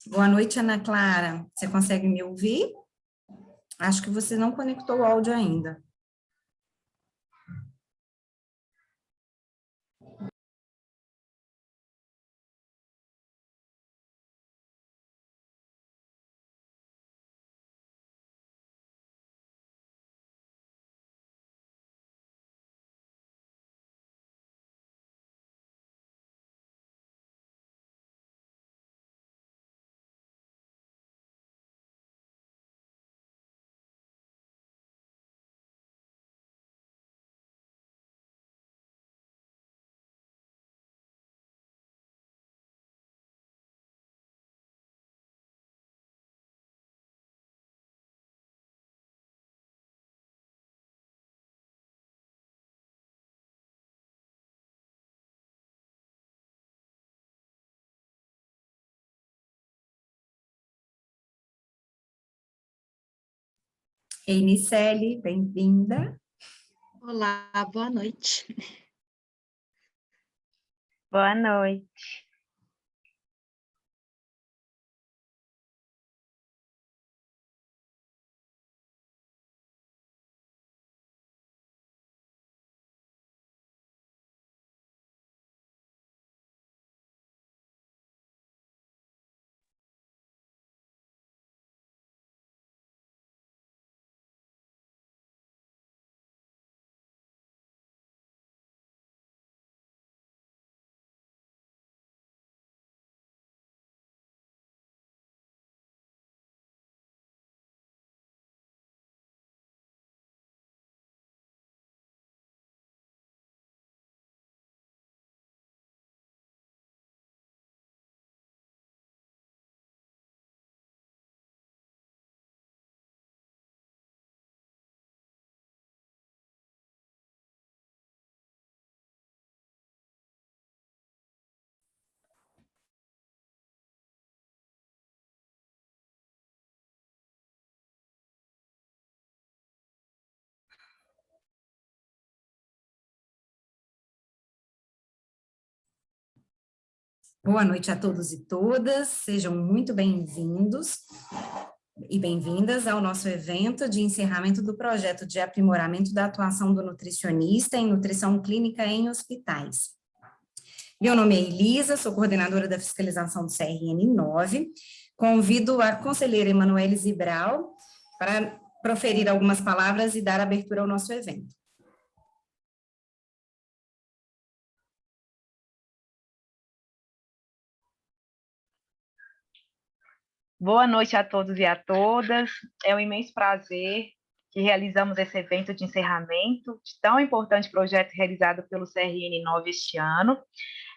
Boa noite, Ana Clara. Você consegue me ouvir? Acho que você não conectou o áudio ainda. Ei, Nicele, bem-vinda. Olá, boa noite. Boa noite. Boa noite a todos e todas. Sejam muito bem-vindos e bem-vindas ao nosso evento de encerramento do projeto de aprimoramento da atuação do nutricionista em nutrição clínica em hospitais. Meu nome é Elisa, sou coordenadora da fiscalização do CRN 9. Convido a conselheira Emanuele Zibral para proferir algumas palavras e dar abertura ao nosso evento. Boa noite a todos e a todas. É um imenso prazer que realizamos esse evento de encerramento de tão importante projeto realizado pelo CRN 9 este ano.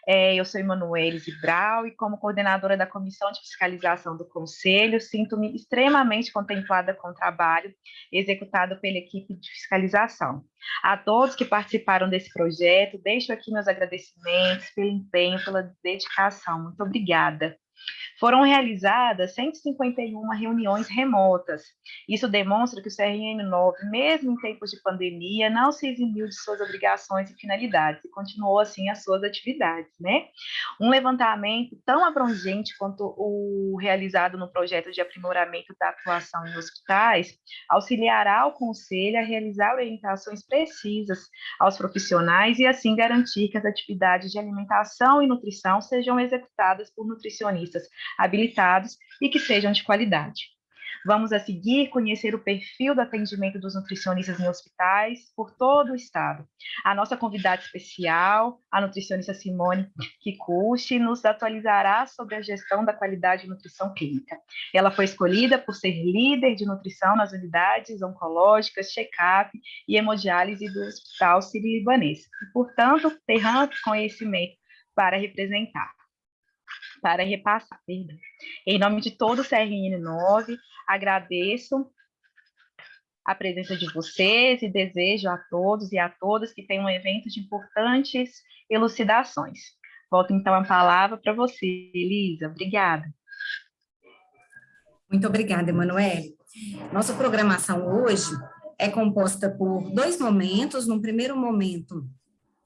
Eu sou Emanuele Zibral e, como coordenadora da Comissão de Fiscalização do Conselho, sinto-me extremamente contemplada com o trabalho executado pela equipe de fiscalização. A todos que participaram desse projeto, deixo aqui meus agradecimentos pelo empenho, pela dedicação. Muito obrigada. Foram realizadas 151 reuniões remotas. Isso demonstra que o CRN9, mesmo em tempos de pandemia, não se eximiu de suas obrigações e finalidades e continuou, assim, as suas atividades, né? Um levantamento tão abrangente quanto o realizado no projeto de aprimoramento da atuação em hospitais auxiliará o Conselho a realizar orientações precisas aos profissionais e, assim, garantir que as atividades de alimentação e nutrição sejam executadas por nutricionistas habilitados e que sejam de qualidade. Vamos a seguir conhecer o perfil do atendimento dos nutricionistas em hospitais por todo o estado. A nossa convidada especial, a nutricionista Simone Kikuchi, nos atualizará sobre a gestão da qualidade de nutrição clínica. Ela foi escolhida por ser líder de nutrição nas unidades oncológicas, check-up e hemodiálise do Hospital Sírio-Libanês, e, portanto, ter amplo conhecimento para repassar. Em nome de todo o CRN 9, agradeço a presença de vocês e desejo a todos e a todas que tenham um evento de importantes elucidações. Volto então a palavra para você, Elisa. Obrigada. Muito obrigada, Emanuele. Nossa programação hoje é composta por dois momentos. No primeiro momento,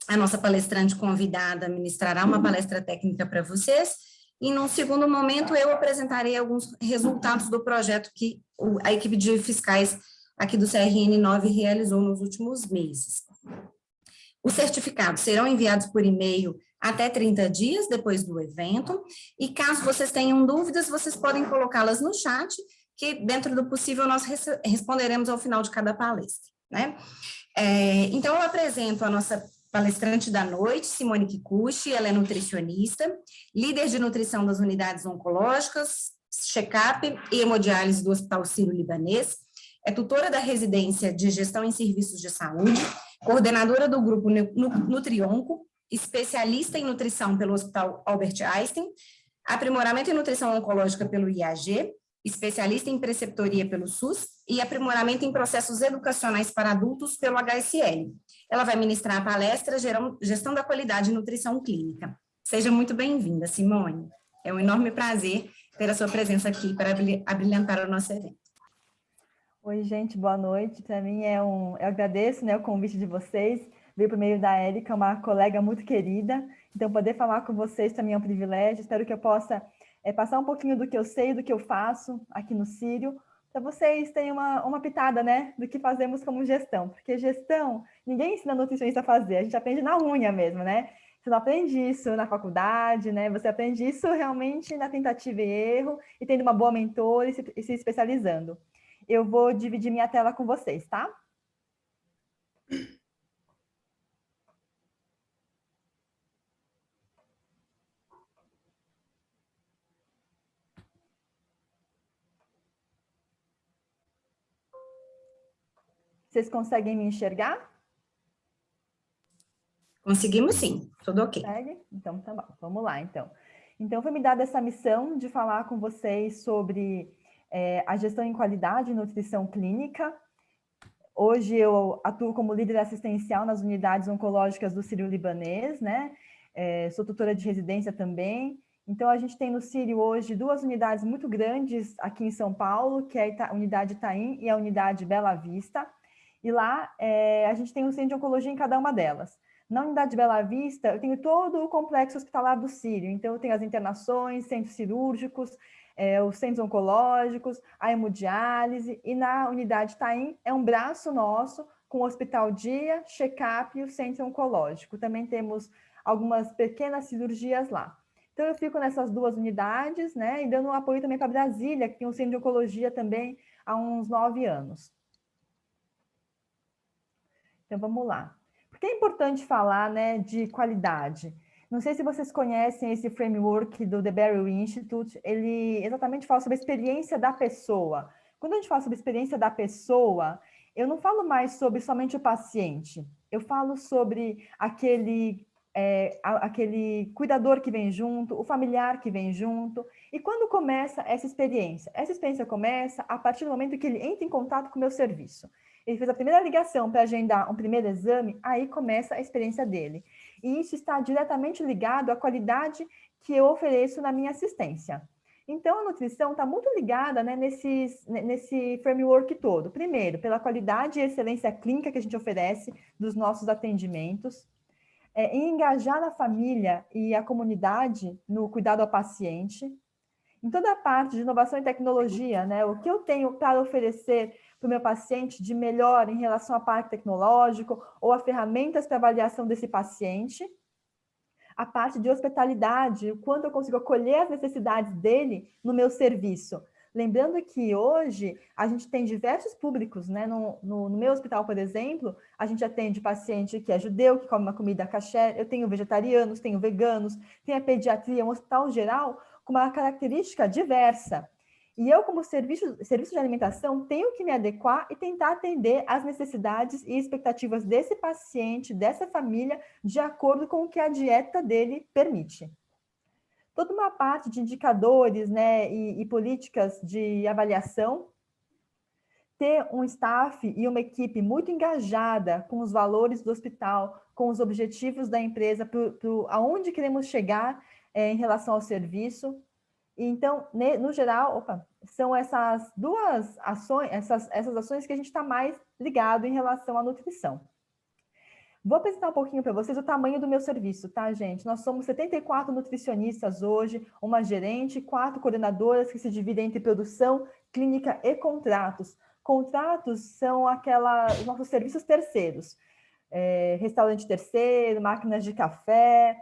a nossa palestrante convidada ministrará uma palestra técnica para vocês, e num segundo momento eu apresentarei alguns resultados do projeto que a equipe de fiscais aqui do CRN 9 realizou nos últimos meses. Os certificados serão enviados por e-mail até 30 dias depois do evento, e caso vocês tenham dúvidas, vocês podem colocá-las no chat, que dentro do possível nós responderemos ao final de cada palestra, né? Então, eu apresento a nossa palestrante da noite, Simone Kikuchi. Ela é nutricionista, líder de nutrição das unidades oncológicas, check-up e hemodiálise do Hospital Sírio-Libanês, é tutora da residência de gestão em serviços de saúde, coordenadora do grupo Nutrionco, especialista em nutrição pelo Hospital Albert Einstein, aprimoramento em nutrição oncológica pelo IAG, especialista em preceptoria pelo SUS e aprimoramento em processos educacionais para adultos pelo HSL. Ela vai ministrar a palestra Gestão da Qualidade e Nutrição Clínica. Seja muito bem-vinda, Simone. É um enorme prazer ter a sua presença aqui para abrilhantar o nosso evento. Oi, gente, boa noite. Para mim eu agradeço, né, o convite de vocês. Veio por meio da Érica, uma colega muito querida. Então, poder falar com vocês também é um privilégio. Espero que eu possa passar um pouquinho do que eu sei, do que eu faço aqui no Sírio, para vocês terem uma pitada, né, do que fazemos como gestão. Porque gestão, ninguém ensina nutricionista a fazer, a gente aprende na unha mesmo, né? Você não aprende isso na faculdade, né? Você aprende isso realmente na tentativa e erro, e tendo uma boa mentora e se especializando. Eu vou dividir minha tela com vocês, tá? Vocês conseguem me enxergar? Conseguimos sim, tudo ok. Consegue? Então, tá bom. Vamos lá, então. Então, foi me dada essa missão de falar com vocês sobre a gestão em qualidade e nutrição clínica. Hoje eu atuo como líder assistencial nas unidades oncológicas do Sírio-Libanês, né? Sou tutora de residência também. Então, a gente tem no Sírio hoje 2 unidades muito grandes aqui em São Paulo, que é a unidade Itaim e a unidade Bela Vista. E lá a gente tem um centro de oncologia em cada uma delas. Na unidade Bela Vista, eu tenho todo o complexo hospitalar do Sírio. Então, eu tenho as internações, centros cirúrgicos, os centros oncológicos, a hemodiálise. E na unidade Itaim é um braço nosso com o hospital dia, check-up e o centro oncológico. Também temos algumas pequenas cirurgias lá. Então, eu fico nessas 2 unidades, né, e dando um apoio também para Brasília, que tem um centro de oncologia também há uns 9 anos. Então, vamos lá. Por que é importante falar, né, de qualidade? Não sei se vocês conhecem esse framework do The Barrow Institute, ele exatamente fala sobre a experiência da pessoa. Quando a gente fala sobre a experiência da pessoa, eu não falo mais sobre somente o paciente, eu falo sobre aquele cuidador que vem junto, o familiar que vem junto. E quando começa essa experiência? Essa experiência começa a partir do momento que ele entra em contato com o meu serviço. Ele fez a primeira ligação para agendar um primeiro exame, aí começa a experiência dele. E isso está diretamente ligado à qualidade que eu ofereço na minha assistência. Então, a nutrição está muito ligada, né, nesse framework todo. Primeiro, pela qualidade e excelência clínica que a gente oferece dos nossos atendimentos, em engajar a família e a comunidade no cuidado ao paciente, em toda a parte de inovação e tecnologia, né, o que eu tenho para oferecer para o meu paciente de melhor em relação ao parque tecnológico ou a ferramentas para avaliação desse paciente, a parte de hospitalidade, o quanto eu consigo acolher as necessidades dele no meu serviço. Lembrando que hoje a gente tem diversos públicos, né? No meu hospital, por exemplo, a gente atende paciente que é judeu, que come uma comida kasher, eu tenho vegetarianos, tenho veganos, tem a pediatria, um hospital geral com uma característica diversa. E eu, como serviço de alimentação, tenho que me adequar e tentar atender às necessidades e expectativas desse paciente, dessa família, de acordo com o que a dieta dele permite. Toda uma parte de indicadores, né, e políticas de avaliação, ter um staff e uma equipe muito engajada com os valores do hospital, com os objetivos da empresa, aonde queremos chegar em relação ao serviço. Então, no geral, são essas 2 ações, essas ações que a gente está mais ligado em relação à nutrição. Vou apresentar um pouquinho para vocês o tamanho do meu serviço, tá, gente? Nós somos 74 nutricionistas hoje, uma gerente, 4 coordenadoras que se dividem entre produção, clínica e contratos. Contratos são os nossos serviços terceiros. Restaurante terceiro, máquinas de café,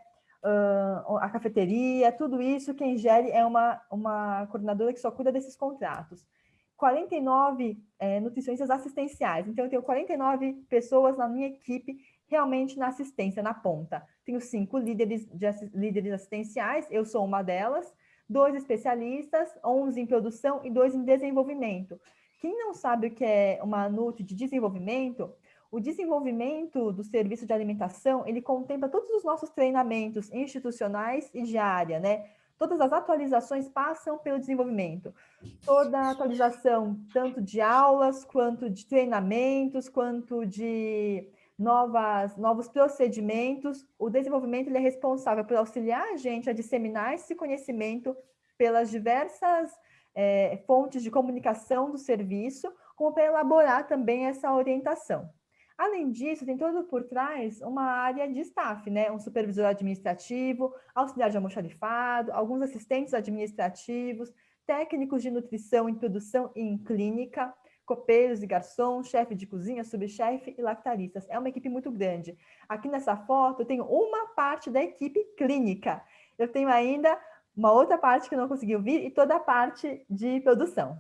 a cafeteria, tudo isso quem gere é uma coordenadora que só cuida desses contratos. 49 nutricionistas assistenciais, então eu tenho 49 pessoas na minha equipe realmente na assistência, na ponta. Tenho 5 líderes assistenciais, eu sou uma delas, 2 especialistas, 11 em produção e 2 em desenvolvimento. Quem não sabe o que é uma NUT de desenvolvimento, o desenvolvimento do serviço de alimentação, ele contempla todos os nossos treinamentos institucionais e de área, né? Todas as atualizações passam pelo desenvolvimento. Toda a atualização, tanto de aulas, quanto de treinamentos, quanto de novos procedimentos, o desenvolvimento ele é responsável por auxiliar a gente a disseminar esse conhecimento pelas diversas fontes de comunicação do serviço, como para elaborar também essa orientação. Além disso, tem todo por trás uma área de staff, né? Um supervisor administrativo, auxiliar de almoxarifado, alguns assistentes administrativos, técnicos de nutrição em produção e em clínica, copeiros e garçons, chefe de cozinha, subchefe e lactaristas. É uma equipe muito grande. Aqui nessa foto eu tenho uma parte da equipe clínica. Eu tenho ainda uma outra parte que não conseguiu vir e toda a parte de produção.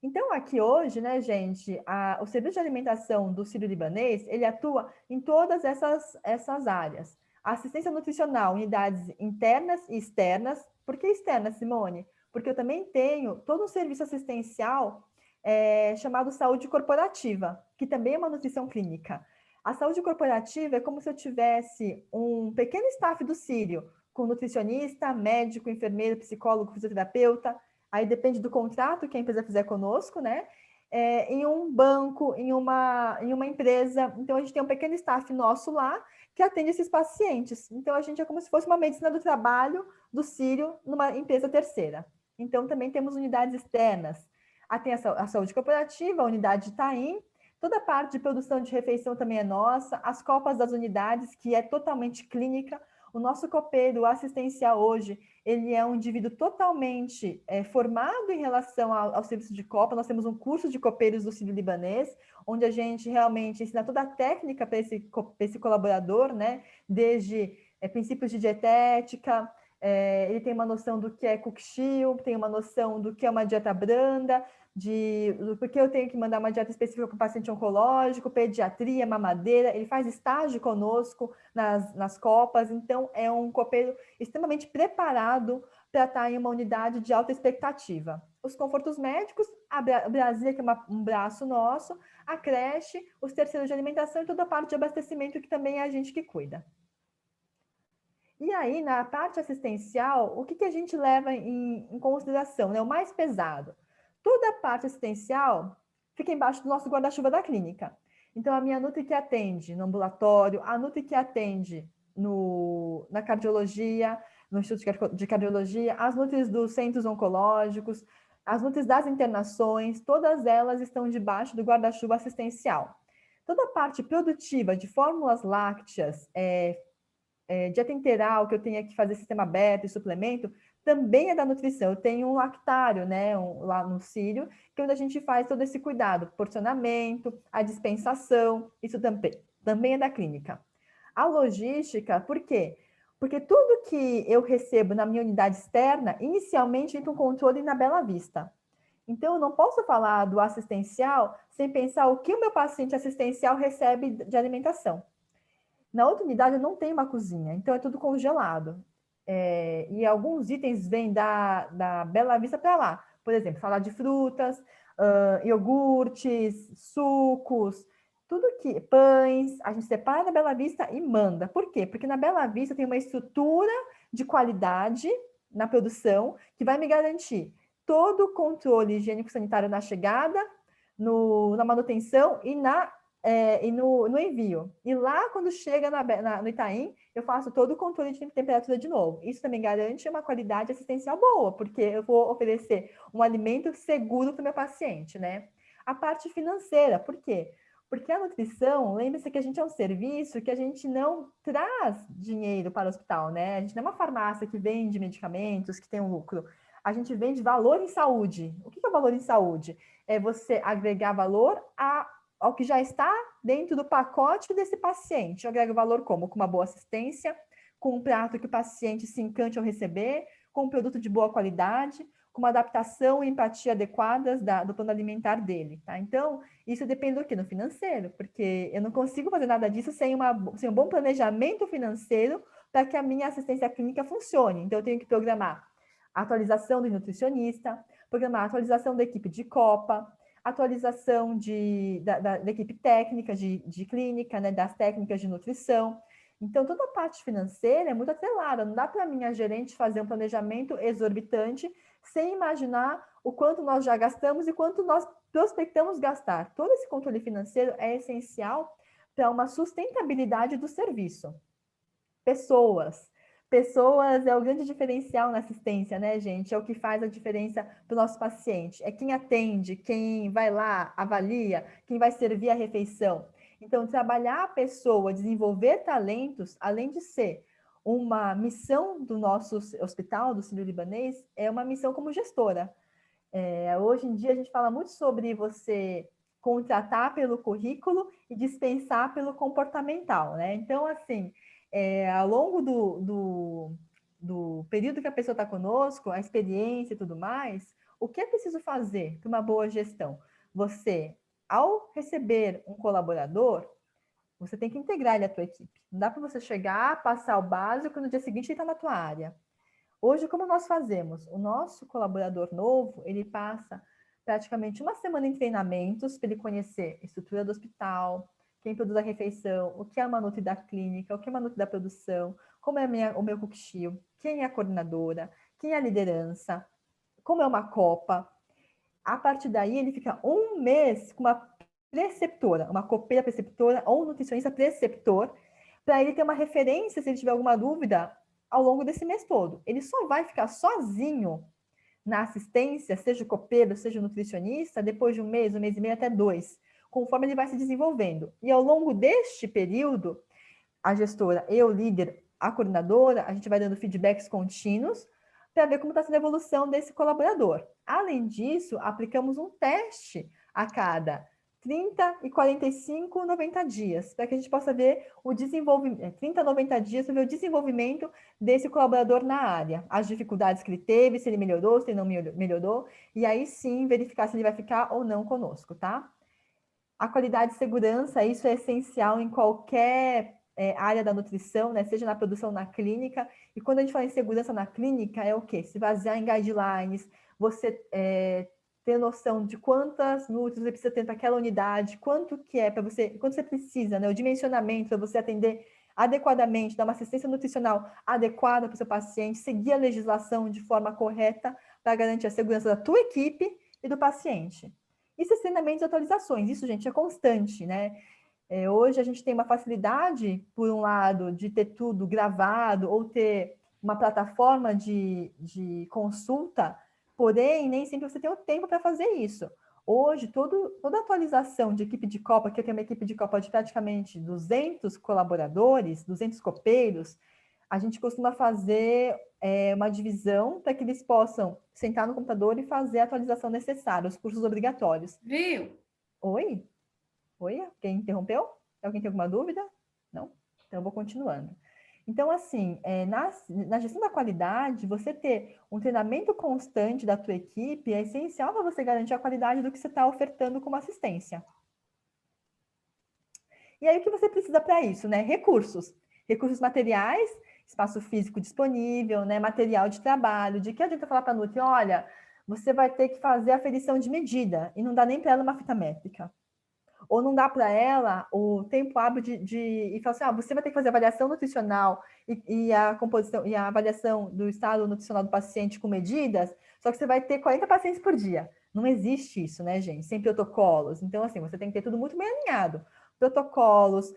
Então, aqui hoje, né, gente, o serviço de alimentação do Sírio-Libanês, ele atua em todas essas áreas. A assistência nutricional, unidades internas e externas. Por que externas, Simone? Porque eu também tenho todo um serviço assistencial chamado saúde corporativa, que também é uma nutrição clínica. A saúde corporativa é como se eu tivesse um pequeno staff do Sírio, com nutricionista, médico, enfermeiro, psicólogo, fisioterapeuta, aí depende do contrato que a empresa fizer conosco, né? Em um banco, em uma empresa. Então, a gente tem um pequeno staff nosso lá que atende esses pacientes. Então, a gente é como se fosse uma medicina do trabalho do Sírio numa empresa terceira. Então, também temos unidades externas. Tem a saúde corporativa, a unidade de Itaim, toda a parte de produção de refeição também é nossa, as copas das unidades, que é totalmente clínica. O nosso copeiro assistencial hoje, ele é um indivíduo totalmente formado em relação ao serviço de copa. Nós temos um curso de copeiros do Sírio-Libanês, onde a gente realmente ensina toda a técnica para esse colaborador, né? Desde princípios de dietética, ele tem uma noção do que é cook shield, tem uma noção do que é uma dieta branda, porque eu tenho que mandar uma dieta específica para o paciente oncológico, pediatria, mamadeira. Ele faz estágio conosco nas copas, então é um copeiro extremamente preparado para estar em uma unidade de alta expectativa. Os confortos médicos, a Brasília, que é um braço nosso, a creche, os terceiros de alimentação e toda a parte de abastecimento, que também é a gente que cuida. E aí, na parte assistencial, o que a gente leva em consideração, né? O mais pesado. Toda a parte assistencial fica embaixo do nosso guarda-chuva da clínica. Então, a minha Nutri que atende no ambulatório, a Nutri que atende na cardiologia, no Instituto de Cardiologia, as Nutris dos centros oncológicos, as Nutris das internações, todas elas estão debaixo do guarda-chuva assistencial. Toda a parte produtiva de fórmulas lácteas, dieta interal, que eu tenho que fazer sistema aberto e suplemento, também é da nutrição. Eu tenho um lactário, né, lá no Sírio, que é onde a gente faz todo esse cuidado, porcionamento, a dispensação, isso também é da clínica. A logística, por quê? Porque tudo que eu recebo na minha unidade externa, inicialmente entra um controle na Bela Vista. Então, eu não posso falar do assistencial sem pensar o que o meu paciente assistencial recebe de alimentação. Na outra unidade, eu não tenho uma cozinha, então é tudo congelado. E alguns itens vêm da Bela Vista para lá. Por exemplo, salada de frutas, iogurtes, sucos, pães, a gente separa da Bela Vista e manda. Por quê? Porque na Bela Vista tem uma estrutura de qualidade na produção que vai me garantir todo o controle higiênico-sanitário na chegada, na manutenção e no envio. E lá, quando chega no Itaim, eu faço todo o controle de temperatura de novo. Isso também garante uma qualidade assistencial boa, porque eu vou oferecer um alimento seguro para o meu paciente, né? A parte financeira, por quê? Porque a nutrição, lembre-se que a gente é um serviço que a gente não traz dinheiro para o hospital, né? A gente não é uma farmácia que vende medicamentos, que tem um lucro. A gente vende valor em saúde. O que é o valor em saúde? É você agregar valor ao que já está dentro do pacote desse paciente. Eu agrego valor como? Com uma boa assistência, com um prato que o paciente se encante ao receber, com um produto de boa qualidade, com uma adaptação e empatia adequadas do plano alimentar dele, tá? Então, isso depende do quê? Do financeiro, porque eu não consigo fazer nada disso sem um bom planejamento financeiro para que a minha assistência clínica funcione. Então, eu tenho que programar a atualização do nutricionista, programar a atualização da equipe de copa, atualização da equipe técnica de clínica, né, das técnicas de nutrição. Então, toda a parte financeira é muito atrelada. Não dá para a minha gerente fazer um planejamento exorbitante sem imaginar o quanto nós já gastamos e quanto nós prospectamos gastar. Todo esse controle financeiro é essencial para uma sustentabilidade do serviço. Pessoas é o grande diferencial na assistência, né, gente? É o que faz a diferença para o nosso paciente. É quem atende, quem vai lá, avalia, quem vai servir a refeição. Então, trabalhar a pessoa, desenvolver talentos, além de ser uma missão do nosso hospital, do Sírio-Libanês, é uma missão como gestora. Hoje em dia, a gente fala muito sobre você contratar pelo currículo e dispensar pelo comportamental, né? Então, assim, ao longo do período que a pessoa está conosco, a experiência e tudo mais, o que é preciso fazer para uma boa gestão? Você, ao receber um colaborador, você tem que integrar ele à tua equipe. Não dá para você chegar, passar o básico e no dia seguinte ele está na tua área. Hoje, como nós fazemos? O nosso colaborador novo, ele passa praticamente uma semana em treinamentos para ele conhecer a estrutura do hospital, quem produz a refeição, o que é uma nutri da clínica, o que é uma nutri da produção, como é o meu cook shield, quem é a coordenadora, quem é a liderança, como é uma copa. A partir daí, ele fica um mês com uma preceptora, uma copeira preceptora ou um nutricionista preceptor, para ele ter uma referência se ele tiver alguma dúvida ao longo desse mês todo. Ele só vai ficar sozinho na assistência, seja o copeiro, seja o nutricionista, depois de um mês e meio, até 2, conforme ele vai se desenvolvendo. E ao longo deste período, a gestora, eu, líder, a coordenadora, a gente vai dando feedbacks contínuos para ver como está sendo a evolução desse colaborador. Além disso, aplicamos um teste a cada 30 e 45, 90 dias, para que a gente possa ver o desenvolvimento, 30 a 90 dias, para ver o desenvolvimento desse colaborador na área, as dificuldades que ele teve, se ele melhorou, se ele não melhorou, e aí sim verificar se ele vai ficar ou não conosco, tá? A qualidade e segurança, isso é essencial em qualquer área da nutrição, né? Seja na produção, na clínica. E quando a gente fala em segurança na clínica, é o quê? Se basear em guidelines, você ter noção de quantas nutrientes você precisa ter para aquela unidade, quanto que é para você, quanto você precisa, né? O dimensionamento para você atender adequadamente, dar uma assistência nutricional adequada para o seu paciente, seguir a legislação de forma correta para garantir a segurança da tua equipe e do paciente. E esses treinamentos e atualizações, isso, gente, é constante, né? Hoje a gente tem uma facilidade, por um lado, de ter tudo gravado ou ter uma plataforma de consulta, porém, nem sempre você tem o tempo para fazer isso. Hoje, toda atualização de equipe de Copa, que eu tenho uma equipe de Copa de praticamente 200 colaboradores, 200 copeiros, a gente costuma fazer uma divisão para que eles possam sentar no computador e fazer a atualização necessária, os cursos obrigatórios. Viu? Oi? Oi? Quem interrompeu? Alguém tem alguma dúvida? Não? Então, eu vou continuando. Então, assim, na gestão da qualidade, você ter um treinamento constante da tua equipe é essencial para você garantir a qualidade do que você está ofertando como assistência. E aí, o que você precisa para isso, né? Recursos. Recursos materiais, espaço físico disponível, né? Material de trabalho. De que adianta falar para a Nutri, olha, você vai ter que fazer a aferição de medida e não dá nem para ela uma fita métrica. Ou não dá para ela o tempo hábil e falar assim, você vai ter que fazer avaliação nutricional e a composição e a avaliação do estado nutricional do paciente com medidas, só que você vai ter 40 pacientes por dia. Não existe isso, né, gente? Sem protocolos. Então, assim, você tem que ter tudo muito bem alinhado. Protocolos,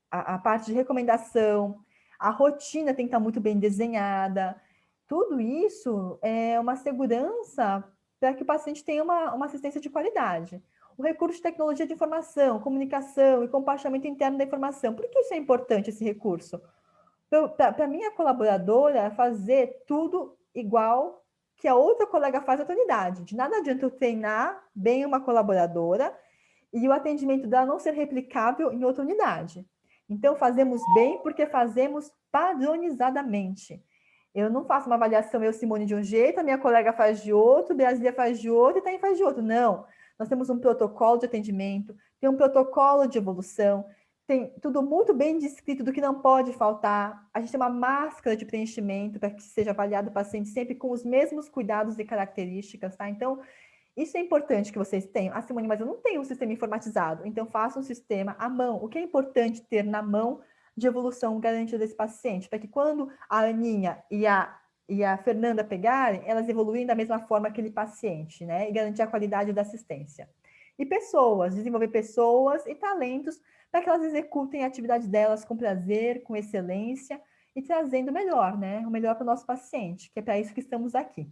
a parte de recomendação, a rotina tem que estar muito bem desenhada. Tudo isso é uma segurança para que o paciente tenha uma assistência de qualidade. O recurso de tecnologia de informação, comunicação e compartilhamento interno da informação. Por que isso é importante, esse recurso? Para a minha colaboradora fazer tudo igual que a outra colega faz na outra unidade. De nada adianta eu treinar bem uma colaboradora e o atendimento dela não ser replicável em outra unidade. Então, fazemos bem porque fazemos padronizadamente. Eu não faço uma avaliação, eu, Simone, de um jeito, a minha colega faz de outro, Brasília faz de outro e Taim faz de outro. Não. Nós temos um protocolo de atendimento, tem um protocolo de evolução, tem tudo muito bem descrito do que não pode faltar. A gente tem uma máscara de preenchimento para que seja avaliado o paciente sempre com os mesmos cuidados e características, tá? Então, isso é importante que vocês tenham. Ah, Simone, mas eu não tenho um sistema informatizado. Então, faça um sistema à mão. O que é importante ter na mão de evolução garantida desse paciente? Para que quando a Aninha e a Fernanda pegarem, elas evoluem da mesma forma aquele paciente, né? E garantir a qualidade da assistência. E pessoas, desenvolver pessoas e talentos para que elas executem a atividade delas com prazer, com excelência e trazendo o melhor, né? O melhor para o nosso paciente, que é para isso que estamos aqui.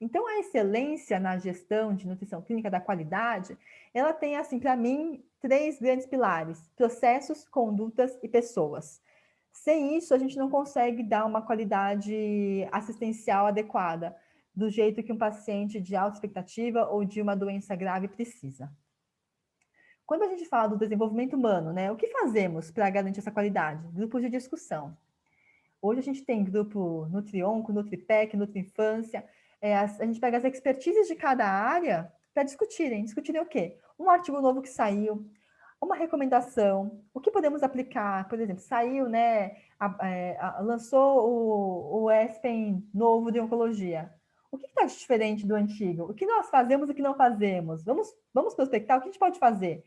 Então, a excelência na gestão de nutrição clínica da qualidade, ela tem, assim, para mim, 3 grandes pilares: processos, condutas e pessoas. Sem isso, a gente não consegue dar uma qualidade assistencial adequada, do jeito que um paciente de alta expectativa ou de uma doença grave precisa. Quando a gente fala do desenvolvimento humano, né, o que fazemos para garantir essa qualidade? Grupos de discussão. Hoje a gente tem grupo Nutri-Onco, Nutri-Pec, Nutri-Infância. A gente pega as expertises de cada área para discutirem. Discutirem o quê? Um artigo novo que saiu, uma recomendação, o que podemos aplicar. Por exemplo, saiu, né, lançou o ESPEN novo de oncologia. O que está diferente do antigo? O que nós fazemos e o que não fazemos? Vamos prospectar o que a gente pode fazer.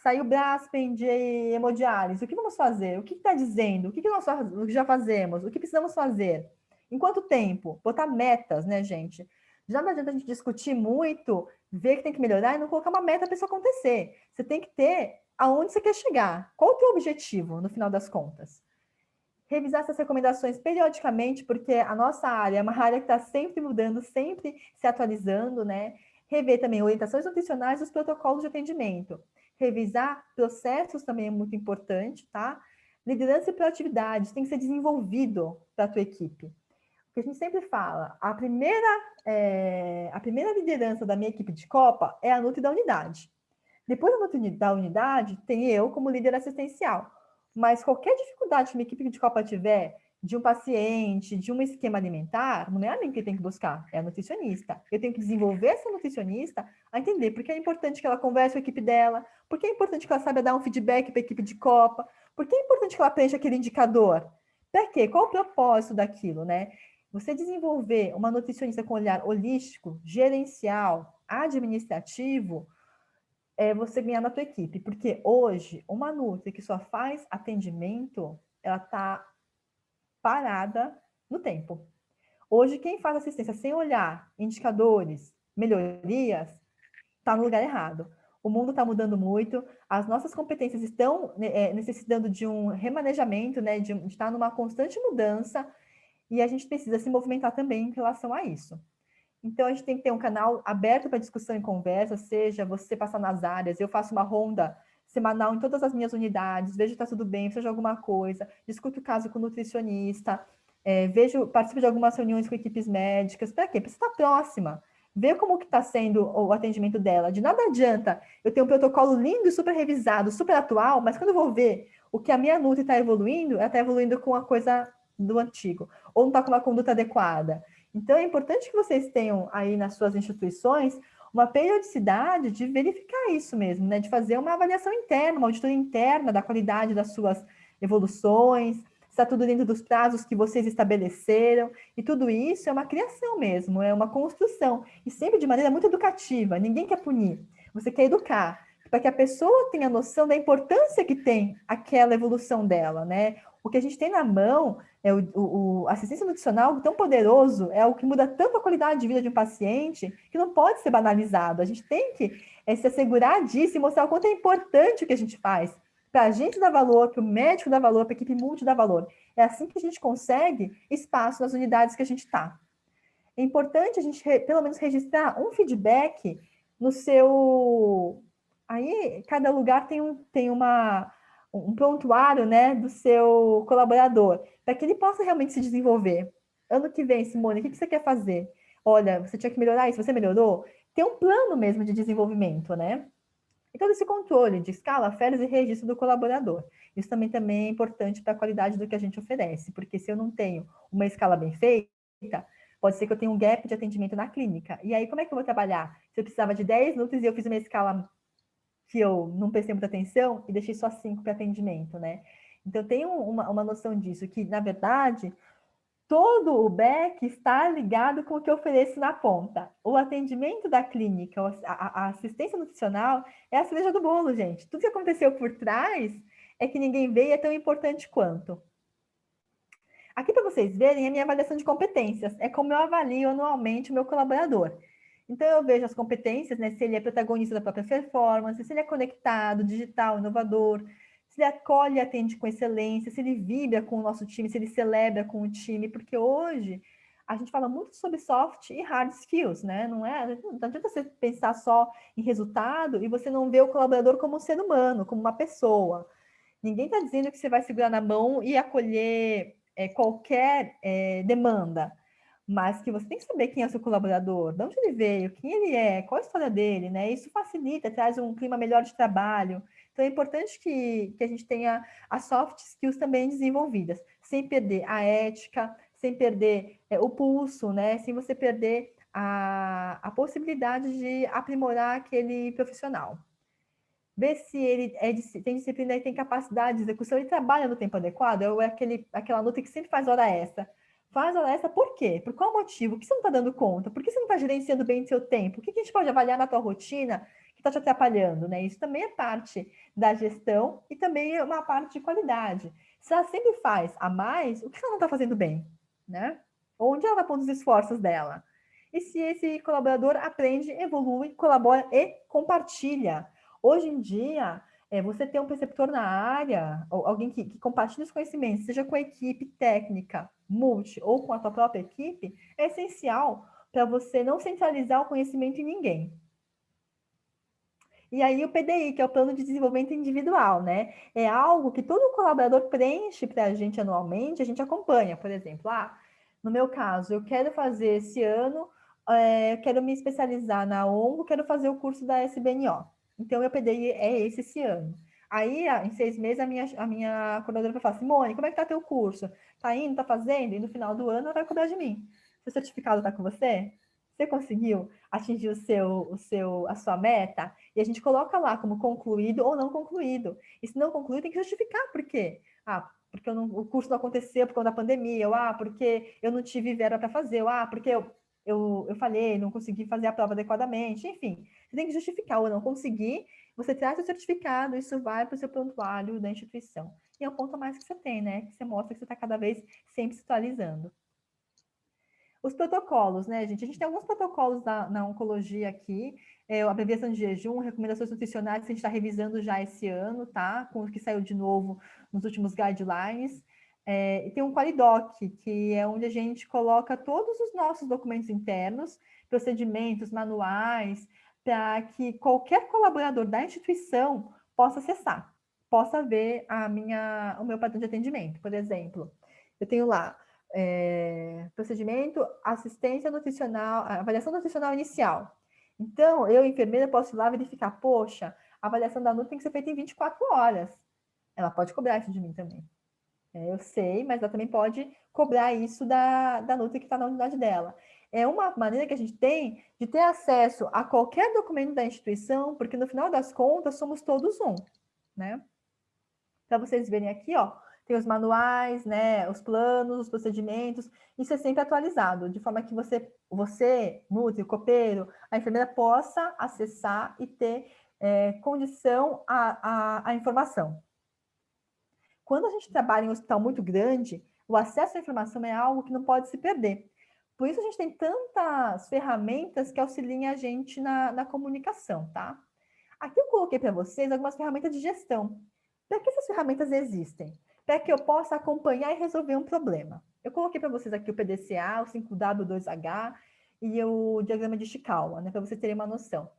Saiu Braspen de hemodiálise. O que vamos fazer? O que está dizendo? O que nós já fazemos? O que precisamos fazer? Em quanto tempo? Botar metas, né, gente? Já não adianta a gente discutir muito, ver que tem que melhorar e não colocar uma meta para isso acontecer. Você tem que ter aonde você quer chegar. Qual o teu objetivo, no final das contas? Revisar essas recomendações periodicamente, porque a nossa área é uma área que está sempre mudando, sempre se atualizando, né? Rever também orientações nutricionais dos protocolos de atendimento. Revisar processos também é muito importante, tá? Liderança e proatividade tem que ser desenvolvido para a tua equipe. Porque a gente sempre fala, a primeira liderança da minha equipe de Copa é a Nutri da unidade. Depois da unidade, tem eu como líder assistencial. Mas qualquer dificuldade que uma equipe de Copa tiver, de um paciente, de um esquema alimentar, não é a mim que tem que buscar, é a nutricionista. Eu tenho que desenvolver essa nutricionista a entender por que é importante que ela converse com a equipe dela, por que é importante que ela saiba dar um feedback para a equipe de Copa, por que é importante que ela preencha aquele indicador. Para quê? Qual o propósito daquilo, né? Você desenvolver uma nutricionista com olhar holístico, gerencial, administrativo, é você ganhar na tua equipe, porque hoje uma nutri que só faz atendimento, ela está parada no tempo. Hoje quem faz assistência sem olhar indicadores, melhorias, está no lugar errado. O mundo está mudando muito, as nossas competências estão necessitando de um remanejamento, né, de estar numa constante mudança, e a gente precisa se movimentar também em relação a isso. Então, a gente tem que ter um canal aberto para discussão e conversa, seja você passar nas áreas, eu faço uma ronda semanal em todas as minhas unidades, vejo que está tudo bem, precisa de alguma coisa, discuto o caso com o nutricionista, participo de algumas reuniões com equipes médicas. Para quê? Para estar próxima, ver como que está sendo o atendimento dela. De nada adianta eu ter um protocolo lindo, super revisado, super atual, mas quando eu vou ver o que a minha nutri está evoluindo, ela está evoluindo com a coisa do antigo, ou não está com uma conduta adequada. Então, é importante que vocês tenham aí nas suas instituições uma periodicidade de verificar isso mesmo, né? De fazer uma avaliação interna, uma auditoria interna da qualidade das suas evoluções, se está tudo dentro dos prazos que vocês estabeleceram, e tudo isso é uma criação mesmo, é uma construção, e sempre de maneira muito educativa. Ninguém quer punir, você quer educar, para que a pessoa tenha noção da importância que tem aquela evolução dela, né? O que a gente tem na mão é a assistência nutricional tão poderoso, é o que muda tanto a qualidade de vida de um paciente, que não pode ser banalizado. A gente tem que se assegurar disso e mostrar o quanto é importante o que a gente faz. Para a gente dar valor, para o médico dar valor, para a equipe multi dar valor. É assim que a gente consegue espaço nas unidades que a gente está. É importante a gente, pelo menos, registrar um feedback no seu... Aí, cada lugar tem um prontuário, né, do seu colaborador, para que ele possa realmente se desenvolver. Ano que vem, Simone, o que você quer fazer? Olha, você tinha que melhorar isso, você melhorou? Tem um plano mesmo de desenvolvimento, né? Então, esse controle de escala, férias e registro do colaborador. Isso também é importante para a qualidade do que a gente oferece, porque se eu não tenho uma escala bem feita, pode ser que eu tenha um gap de atendimento na clínica. E aí, como é que eu vou trabalhar? Se eu precisava de 10 nutris e eu fiz uma escala que eu não prestei muita atenção e deixei só 5 para atendimento, né? Então, eu tenho uma noção disso, que, na verdade, todo o back está ligado com o que eu ofereço na ponta. O atendimento da clínica, a assistência nutricional é a cereja do bolo, gente. Tudo que aconteceu por trás é que ninguém vê e é tão importante quanto. Aqui para vocês verem é a minha avaliação de competências. É como eu avalio anualmente o meu colaborador. Então, eu vejo as competências, né? Se ele é protagonista da própria performance, se ele é conectado, digital, inovador, se ele acolhe e atende com excelência, se ele vibra com o nosso time, se ele celebra com o time, porque hoje a gente fala muito sobre soft e hard skills, né? Não adianta você pensar só em resultado e você não vê o colaborador como um ser humano, como uma pessoa. Ninguém está dizendo que você vai segurar na mão e acolher qualquer demanda, mas que você tem que saber quem é o seu colaborador, de onde ele veio, quem ele é, qual a história dele, né? Isso facilita, traz um clima melhor de trabalho. Então é importante que a gente tenha as soft skills também desenvolvidas, sem perder a ética, sem perder o pulso, né? Sem você perder a possibilidade de aprimorar aquele profissional. Ver se ele tem disciplina e tem capacidade de execução, ele trabalha no tempo adequado, ou é aquela luta que sempre faz hora extra. Faz hora extra por quê? Por qual motivo? O que você não está dando conta? Por que você não está gerenciando bem o seu tempo? O que a gente pode avaliar na tua rotina que está te atrapalhando? Né? Isso também é parte da gestão e também é uma parte de qualidade. Se ela sempre faz a mais, o que ela não está fazendo bem? Né? Onde ela está pondo os esforços dela? E se esse colaborador aprende, evolui, colabora e compartilha. Hoje em dia, você ter um preceptor na área, alguém que compartilhe os conhecimentos, seja com a equipe técnica, multi, ou com a tua própria equipe, é essencial para você não centralizar o conhecimento em ninguém. E aí o PDI, que é o Plano de Desenvolvimento Individual, né? É algo que todo colaborador preenche para a gente anualmente, a gente acompanha, por exemplo, no meu caso, eu quero fazer esse ano, quero me especializar na ONGO, quero fazer o curso da SBNO. Então, meu PDI é esse ano. Aí, em 6 meses, a minha coordenadora vai falar, Simone, como é que tá teu curso? Tá indo, tá fazendo? E no final do ano, ela vai cobrar de mim. Seu certificado tá com você? Você conseguiu atingir a sua meta? E a gente coloca lá como concluído ou não concluído. E se não concluído, tem que justificar por quê. Porque o curso não aconteceu por conta da pandemia, ou porque eu não tive verba para fazer, ou porque eu falhei, não consegui fazer a prova adequadamente, enfim. Você tem que justificar ou não conseguir, você traz o certificado, isso vai para o seu prontuário da instituição. E é um ponto a mais que você tem, né? Que você mostra que você está cada vez sempre se atualizando. Os protocolos, né, gente? A gente tem alguns protocolos na oncologia aqui, a abreviação de jejum, recomendações nutricionais que a gente está revisando já esse ano, tá? Com o que saiu de novo nos últimos guidelines. E tem um Qualidoc, que é onde a gente coloca todos os nossos documentos internos, procedimentos, manuais, para que qualquer colaborador da instituição possa acessar, possa ver o meu padrão de atendimento, por exemplo. Eu tenho lá procedimento, assistência nutricional, avaliação nutricional inicial. Então, eu, enfermeira, posso ir lá verificar, poxa, a avaliação da NUT tem que ser feita em 24 horas. Ela pode cobrar isso de mim também. Eu sei, mas ela também pode cobrar isso da Nutri que está na unidade dela. É uma maneira que a gente tem de ter acesso a qualquer documento da instituição, porque no final das contas somos todos um, né? Para vocês verem aqui, ó, tem os manuais, né, os planos, os procedimentos, isso é sempre atualizado, de forma que você, Nutri, o copeiro, a enfermeira possa acessar e ter condição à informação. Quando a gente trabalha em um hospital muito grande, o acesso à informação é algo que não pode se perder. Por isso a gente tem tantas ferramentas que auxiliam a gente na comunicação, tá? Aqui eu coloquei para vocês algumas ferramentas de gestão. Para que essas ferramentas existem? Para que eu possa acompanhar e resolver um problema. Eu coloquei para vocês aqui o PDCA, o 5W2H e o diagrama de Ishikawa, né, para vocês terem uma noção.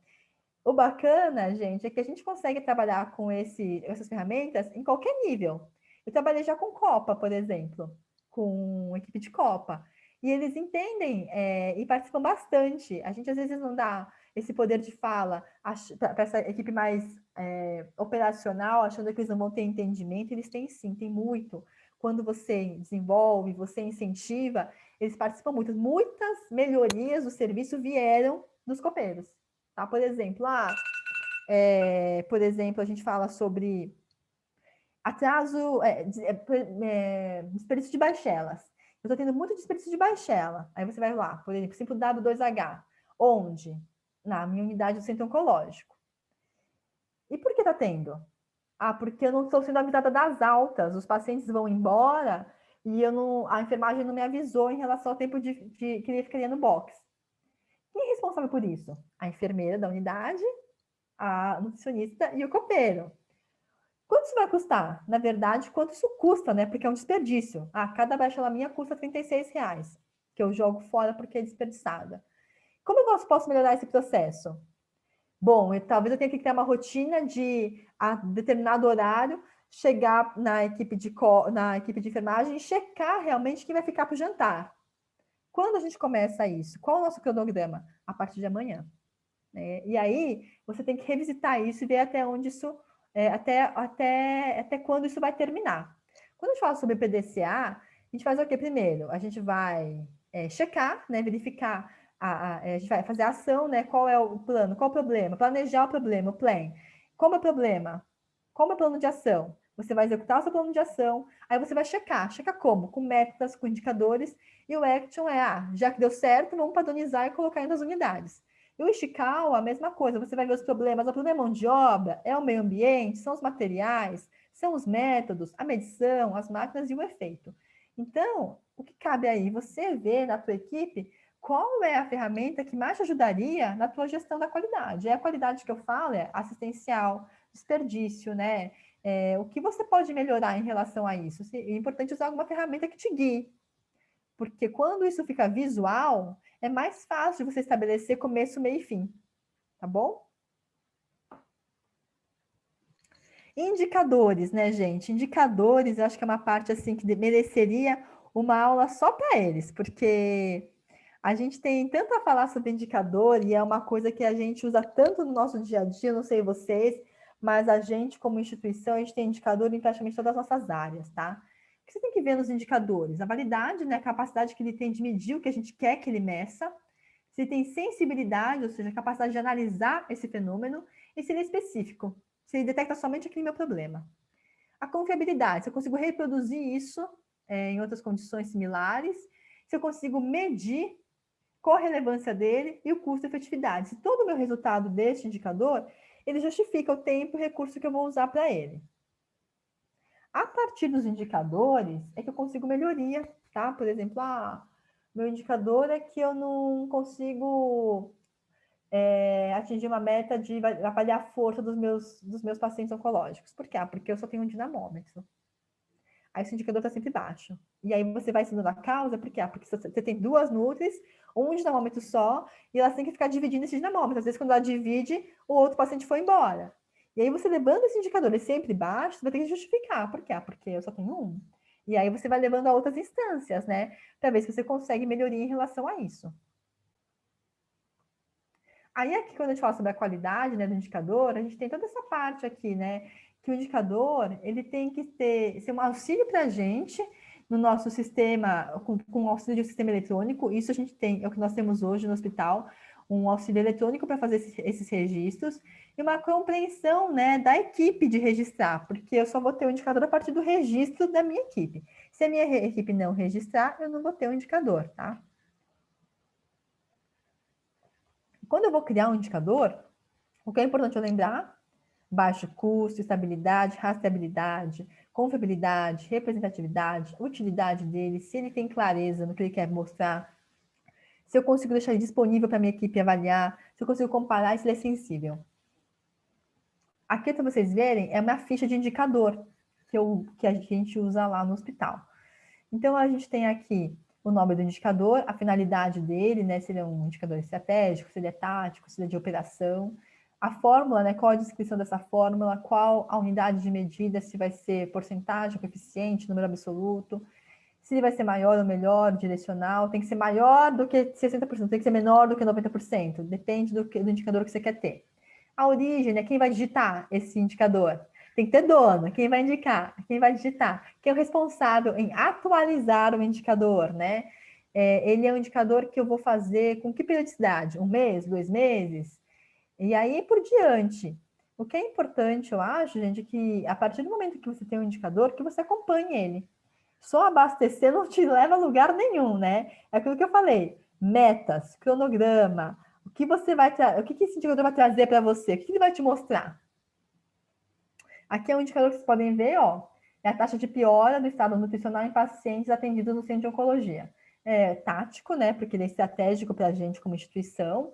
O bacana, gente, é que a gente consegue trabalhar com essas ferramentas em qualquer nível. Eu trabalhei já com Copa, por exemplo, com equipe de Copa. E eles entendem e participam bastante. A gente às vezes não dá esse poder de fala para essa equipe mais operacional, achando que eles não vão ter entendimento. Eles têm sim, tem muito. Quando você desenvolve, você incentiva, eles participam muito. Muitas melhorias do serviço vieram dos copeiros. Tá? Por exemplo, a gente fala sobre atraso, desperdício de baixelas. Eu estou tendo muito desperdício de baixela. Aí você vai lá, por exemplo, simples W2H. Onde? Na minha unidade do centro oncológico. E por que está tendo? Porque eu não estou sendo avisada das altas. Os pacientes vão embora e a enfermagem não me avisou em relação ao tempo que ele ficaria no box. Quem é responsável por isso? A enfermeira da unidade, a nutricionista e o copeiro. Quanto isso vai custar? Na verdade, quanto isso custa, né? Porque é um desperdício. Cada baixela minha custa R$36, que eu jogo fora porque é desperdiçada. Como eu posso melhorar esse processo? Bom, talvez eu tenha que criar uma rotina de, a determinado horário, chegar na equipe de enfermagem e checar realmente quem vai ficar para o jantar. Quando a gente começa isso? Qual é o nosso cronograma? A partir de amanhã. E aí, você tem que revisitar isso e ver até onde isso, até quando isso vai terminar. Quando a gente fala sobre PDCA, a gente faz o quê primeiro? A gente vai checar, né, verificar, a gente vai fazer a ação, né, qual é o plano, qual o problema, planejar o problema, o plan. Como é o problema? Como é o plano de ação? Você vai executar o seu plano de ação, aí você vai checar como? Com metas, com indicadores, e o action já que deu certo, vamos padronizar e colocar nas unidades. E o Ishikawa, a mesma coisa, você vai ver os problemas. O problema é mão de obra, é o meio ambiente, são os materiais, são os métodos, a medição, as máquinas e o efeito. Então, o que cabe aí? Você vê na tua equipe qual é a ferramenta que mais te ajudaria na tua gestão da qualidade. A qualidade que eu falo é assistencial, desperdício, né? O que você pode melhorar em relação a isso? É importante usar alguma ferramenta que te guie. Porque quando isso fica visual, é mais fácil de você estabelecer começo, meio e fim. Tá bom? Indicadores, né, gente? Indicadores, eu acho que é uma parte assim que mereceria uma aula só para eles, porque a gente tem tanto a falar sobre indicador e é uma coisa que a gente usa tanto no nosso dia a dia, não sei vocês, mas a gente, como instituição, a gente tem indicador em praticamente todas as nossas áreas, tá? O que você tem que ver nos indicadores? A validade, né, a capacidade que ele tem de medir o que a gente quer que ele meça, se ele tem sensibilidade, ou seja, a capacidade de analisar esse fenômeno, e se ele é específico, se ele detecta somente aquele meu problema. A confiabilidade, se eu consigo reproduzir isso em outras condições similares, se eu consigo medir qual a relevância dele e o custo e efetividade. Se todo o meu resultado deste indicador, ele justifica o tempo e o recurso que eu vou usar para ele. A partir dos indicadores, é que eu consigo melhoria, tá? Por exemplo, meu indicador é que eu não consigo atingir uma meta de avaliar a força dos meus pacientes oncológicos. Por quê? Porque eu só tenho um dinamômetro. Aí esse indicador está sempre baixo. E aí você vai estudando a causa, por quê? Porque você tem duas nutris, um dinamômetro só, e elas têm que ficar dividindo esse dinamômetro. Às vezes, quando ela divide, o outro paciente foi embora. E aí você levando esse indicador sempre baixo, você vai ter que justificar. Por quê? Porque eu só tenho um. E aí você vai levando a outras instâncias, né? Para ver se você consegue melhoria em relação a isso. Aí aqui, quando a gente fala sobre a qualidade, né, do indicador, a gente tem toda essa parte aqui, né? Que o indicador, ele tem que ser um auxílio para a gente no nosso sistema, com o auxílio de um sistema eletrônico. Isso a gente tem, é o que nós temos hoje no hospital, um auxílio eletrônico para fazer esses registros e uma compreensão, né, da equipe de registrar, porque eu só vou ter o indicador a partir do registro da minha equipe. Se a minha equipe não registrar, eu não vou ter o indicador, tá? Quando eu vou criar um indicador, o que é importante eu lembrar? Baixo custo, estabilidade, rastreabilidade, confiabilidade, representatividade, utilidade dele, se ele tem clareza no que ele quer mostrar, se eu consigo deixar ele disponível para a minha equipe avaliar, se eu consigo comparar e se ele é sensível. Aqui, para vocês verem, é uma ficha de indicador que a gente usa lá no hospital. Então, a gente tem aqui o nome do indicador, a finalidade dele, né? Se ele é um indicador estratégico, se ele é tático, se ele é de operação, a fórmula, né? Qual a descrição dessa fórmula, qual a unidade de medida, se vai ser porcentagem, coeficiente, número absoluto, se vai ser maior ou melhor, direcional, tem que ser maior do que 60%, tem que ser menor do que 90%, depende do indicador que você quer ter. A origem, né? Quem vai digitar esse indicador? Tem que ter dono, quem vai indicar, quem vai digitar, quem é o responsável em atualizar o indicador, né? Ele é um indicador que eu vou fazer com que periodicidade? 1 mês, 2 meses? E aí por diante. O que é importante, eu acho, gente, é que a partir do momento que você tem um indicador, que você acompanhe ele. Só abastecer não te leva a lugar nenhum, né? É aquilo que eu falei: metas, cronograma, o que você vai o que esse indicador vai trazer para você? O que ele vai te mostrar? Aqui é um indicador que vocês podem ver, ó, é a taxa de piora do estado nutricional em pacientes atendidos no centro de oncologia. É tático, né? Porque ele é estratégico para a gente como instituição.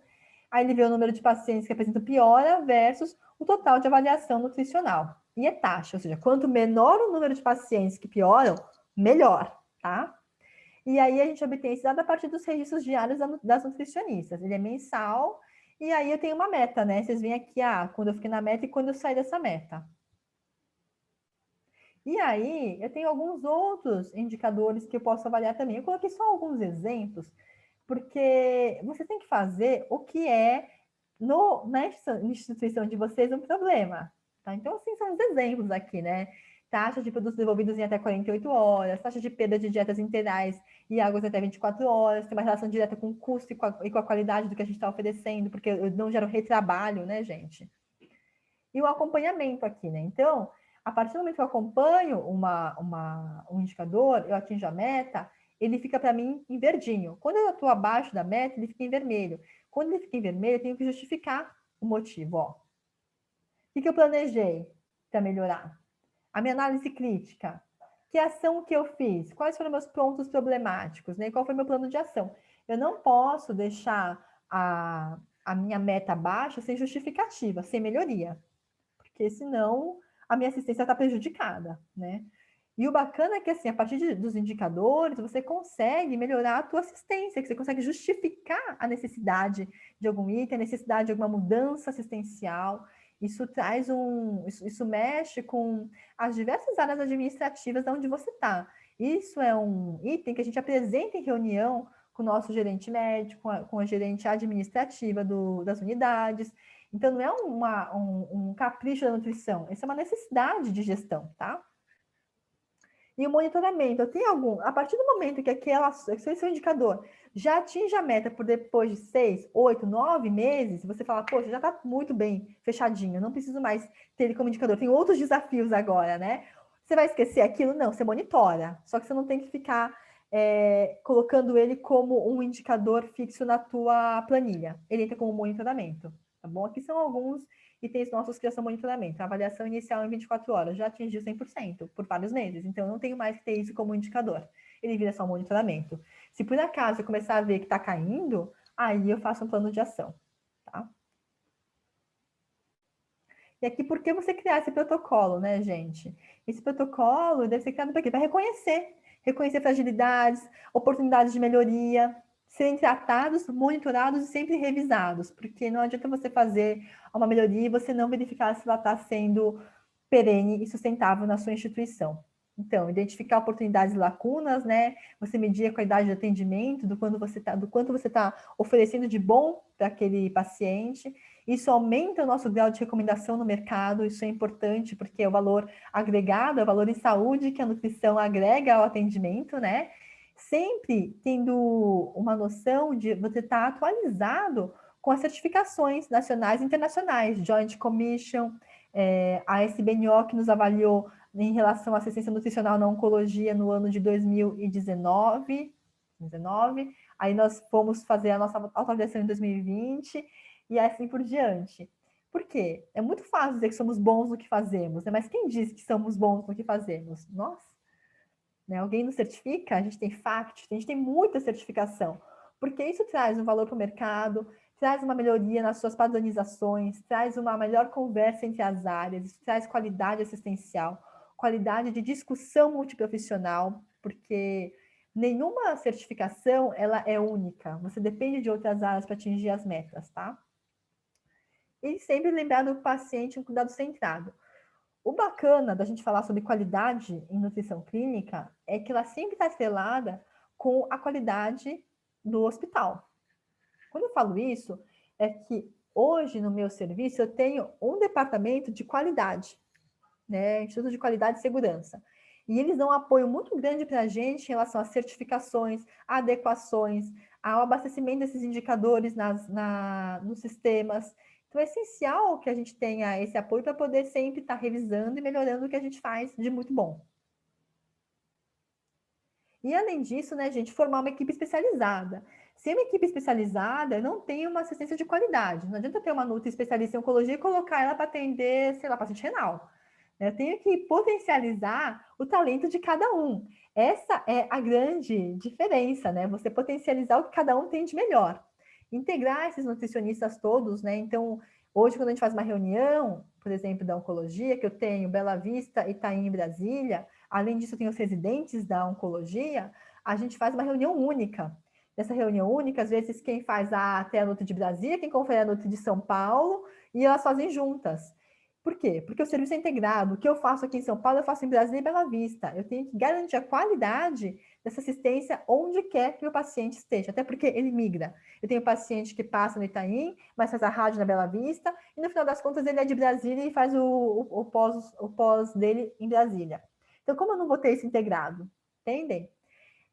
Aí ele vê o número de pacientes que apresentam piora versus o total de avaliação nutricional. E é taxa, ou seja, quanto menor o número de pacientes que pioram, melhor, tá? E aí a gente obtém esse dado a partir dos registros diários das nutricionistas. Ele é mensal, e aí eu tenho uma meta, né? Vocês veem aqui, quando eu fiquei na meta e quando eu saí dessa meta. E aí, eu tenho alguns outros indicadores que eu posso avaliar também. Eu coloquei só alguns exemplos, porque você tem que fazer o que é na instituição de vocês um problema. Tá? Então, assim, são os exemplos aqui, né? Taxa de produtos devolvidos em até 48 horas, taxa de perda de dietas integrais e águas até 24 horas, tem uma relação direta com o custo e com a qualidade do que a gente está oferecendo, porque eu não gero retrabalho, né, gente? E o acompanhamento aqui, né? Então, a partir do momento que eu acompanho um indicador, eu atinjo a meta, ele fica para mim em verdinho. Quando eu estou abaixo da meta, ele fica em vermelho. Quando ele fica em vermelho, eu tenho que justificar o motivo. Ó. O que eu planejei para melhorar? A minha análise crítica. Que ação que eu fiz? Quais foram meus pontos problemáticos? Né? Qual foi meu plano de ação? Eu não posso deixar a minha meta baixa sem justificativa, sem melhoria. Porque senão a minha assistência está prejudicada, né? E o bacana é que, assim, a partir dos indicadores, você consegue melhorar a tua assistência, que você consegue justificar a necessidade de algum item, a necessidade de alguma mudança assistencial. Isso traz isso mexe com as diversas áreas administrativas de onde você está. Isso é um item que a gente apresenta em reunião com o nosso gerente médico, com a gerente administrativa das unidades. Então, não é um capricho da nutrição, isso é uma necessidade de gestão, tá? E o monitoramento, eu tenho a partir do momento que esse seu indicador já atinge a meta por depois de 6, 8, 9 meses, você fala, poxa, já está muito bem fechadinho, não preciso mais ter ele como indicador, tem outros desafios agora, né? Você vai esquecer aquilo? Não, você monitora, só que você não tem que ficar colocando ele como um indicador fixo na tua planilha, ele entra como monitoramento, tá bom? Aqui são alguns itens nossos que são monitoramento. A avaliação inicial em 24 horas já atingiu 100% por vários meses, então eu não tenho mais que ter isso como indicador. Ele vira só um monitoramento. Se por acaso eu começar a ver que está caindo, aí eu faço um plano de ação, tá? E aqui, por que você criar esse protocolo, né, gente? Esse protocolo deve ser criado para quê? Para reconhecer fragilidades, oportunidades de melhoria, serem tratados, monitorados e sempre revisados, porque não adianta você fazer uma melhoria e você não verificar se ela está sendo perene e sustentável na sua instituição. Então, identificar oportunidades e lacunas, né? Você medir a qualidade de atendimento, do quanto você tá oferecendo de bom para aquele paciente. Isso aumenta o nosso grau de recomendação no mercado, isso é importante, porque é o valor agregado, é o valor em saúde que a nutrição agrega ao atendimento, né? Sempre tendo uma noção de você estar atualizado com as certificações nacionais e internacionais, Joint Commission, a SBNO, que nos avaliou em relação à assistência nutricional na oncologia no ano de 2019, aí nós fomos fazer a nossa autoavaliação em 2020, e assim por diante. Por quê? É muito fácil dizer que somos bons no que fazemos, né? Mas quem diz que somos bons no que fazemos? Nós. Né? Alguém nos certifica? A gente tem FACT, a gente tem muita certificação, porque isso traz um valor para o mercado, traz uma melhoria nas suas padronizações, traz uma melhor conversa entre as áreas, isso traz qualidade assistencial, qualidade de discussão multiprofissional, porque nenhuma certificação ela é única, você depende de outras áreas para atingir as metas, tá? e sempre lembrar do paciente um cuidado centrado. O bacana da gente falar sobre qualidade em nutrição clínica é que ela sempre está atrelada com a qualidade do hospital. Quando eu falo isso, é que hoje no meu serviço eu tenho um departamento de qualidade, né? Instituto de Qualidade e Segurança. E eles dão um apoio muito grande para a gente em relação às certificações, adequações, ao abastecimento desses indicadores nos sistemas. Então, é essencial que a gente tenha esse apoio para poder sempre estar revisando e melhorando o que a gente faz de muito bom. E, além disso, né, gente, formar uma equipe especializada. Se uma equipe especializada não tem uma assistência de qualidade, não adianta ter uma nutri especialista em oncologia e colocar ela para atender, sei lá, paciente renal. Eu tenho que potencializar o talento de cada um. Essa é a grande diferença, né? Você potencializar o que cada um tem de melhor. Integrar esses nutricionistas todos, né? Então, hoje, quando a gente faz uma reunião, por exemplo, da oncologia, que eu tenho Bela Vista, Itaim e Brasília, além disso, tem os residentes da oncologia, a gente faz uma reunião única. Nessa reunião única, às vezes, quem faz até a Nutri de Brasília, quem confere a Nutri de São Paulo, e elas fazem juntas. Por quê? Porque o serviço é integrado. O que eu faço aqui em São Paulo, eu faço em Brasília e Bela Vista. Eu tenho que garantir a qualidade dessa assistência onde quer que o paciente esteja, até porque ele migra. Eu tenho paciente que passa no Itaim, mas faz a rádio na Bela Vista, e no final das contas ele é de Brasília e faz o pós dele em Brasília. Então, como eu não vou ter isso integrado? Entendem?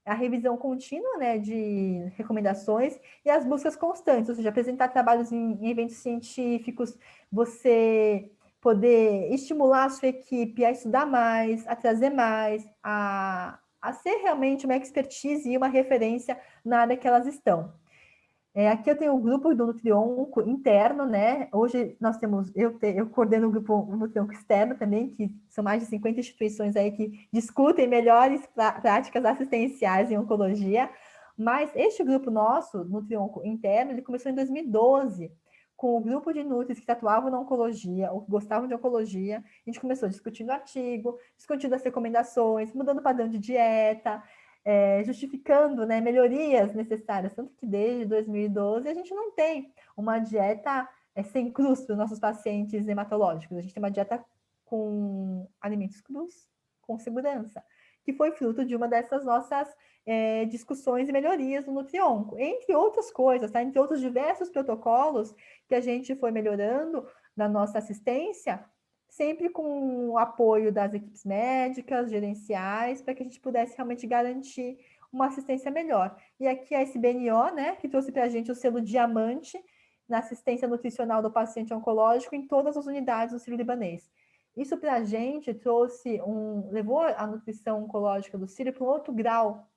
A revisão contínua, né, de recomendações e as buscas constantes, ou seja, apresentar trabalhos em eventos científicos, você poder estimular a sua equipe a estudar mais, a trazer mais, a ser realmente uma expertise e uma referência na área que elas estão. Aqui eu tenho um grupo do Nutrionco interno, né? Hoje nós temos, eu coordeno o grupo Nutrionco externo também, que são mais de 50 instituições aí que discutem melhores práticas assistenciais em oncologia. Mas este grupo nosso, Nutrionco interno, ele começou em 2012, com o grupo de nutris que atuavam na oncologia, ou que gostavam de oncologia. A gente começou discutindo artigo, discutindo as recomendações, mudando o padrão de dieta, justificando, né, melhorias necessárias, tanto que desde 2012 a gente não tem uma dieta sem crus para os nossos pacientes hematológicos, a gente tem uma dieta com alimentos crus, com segurança, que foi fruto de uma dessas nossas discussões e melhorias no Nutrionco, entre outras coisas, tá? Entre outros diversos protocolos que a gente foi melhorando na nossa assistência, sempre com o apoio das equipes médicas, gerenciais, para que a gente pudesse realmente garantir uma assistência melhor. E aqui a SBNO, né, que trouxe para a gente o selo diamante na assistência nutricional do paciente oncológico em todas as unidades do Sírio-Libanês. Isso para a gente levou a nutrição oncológica do Sírio para um outro grau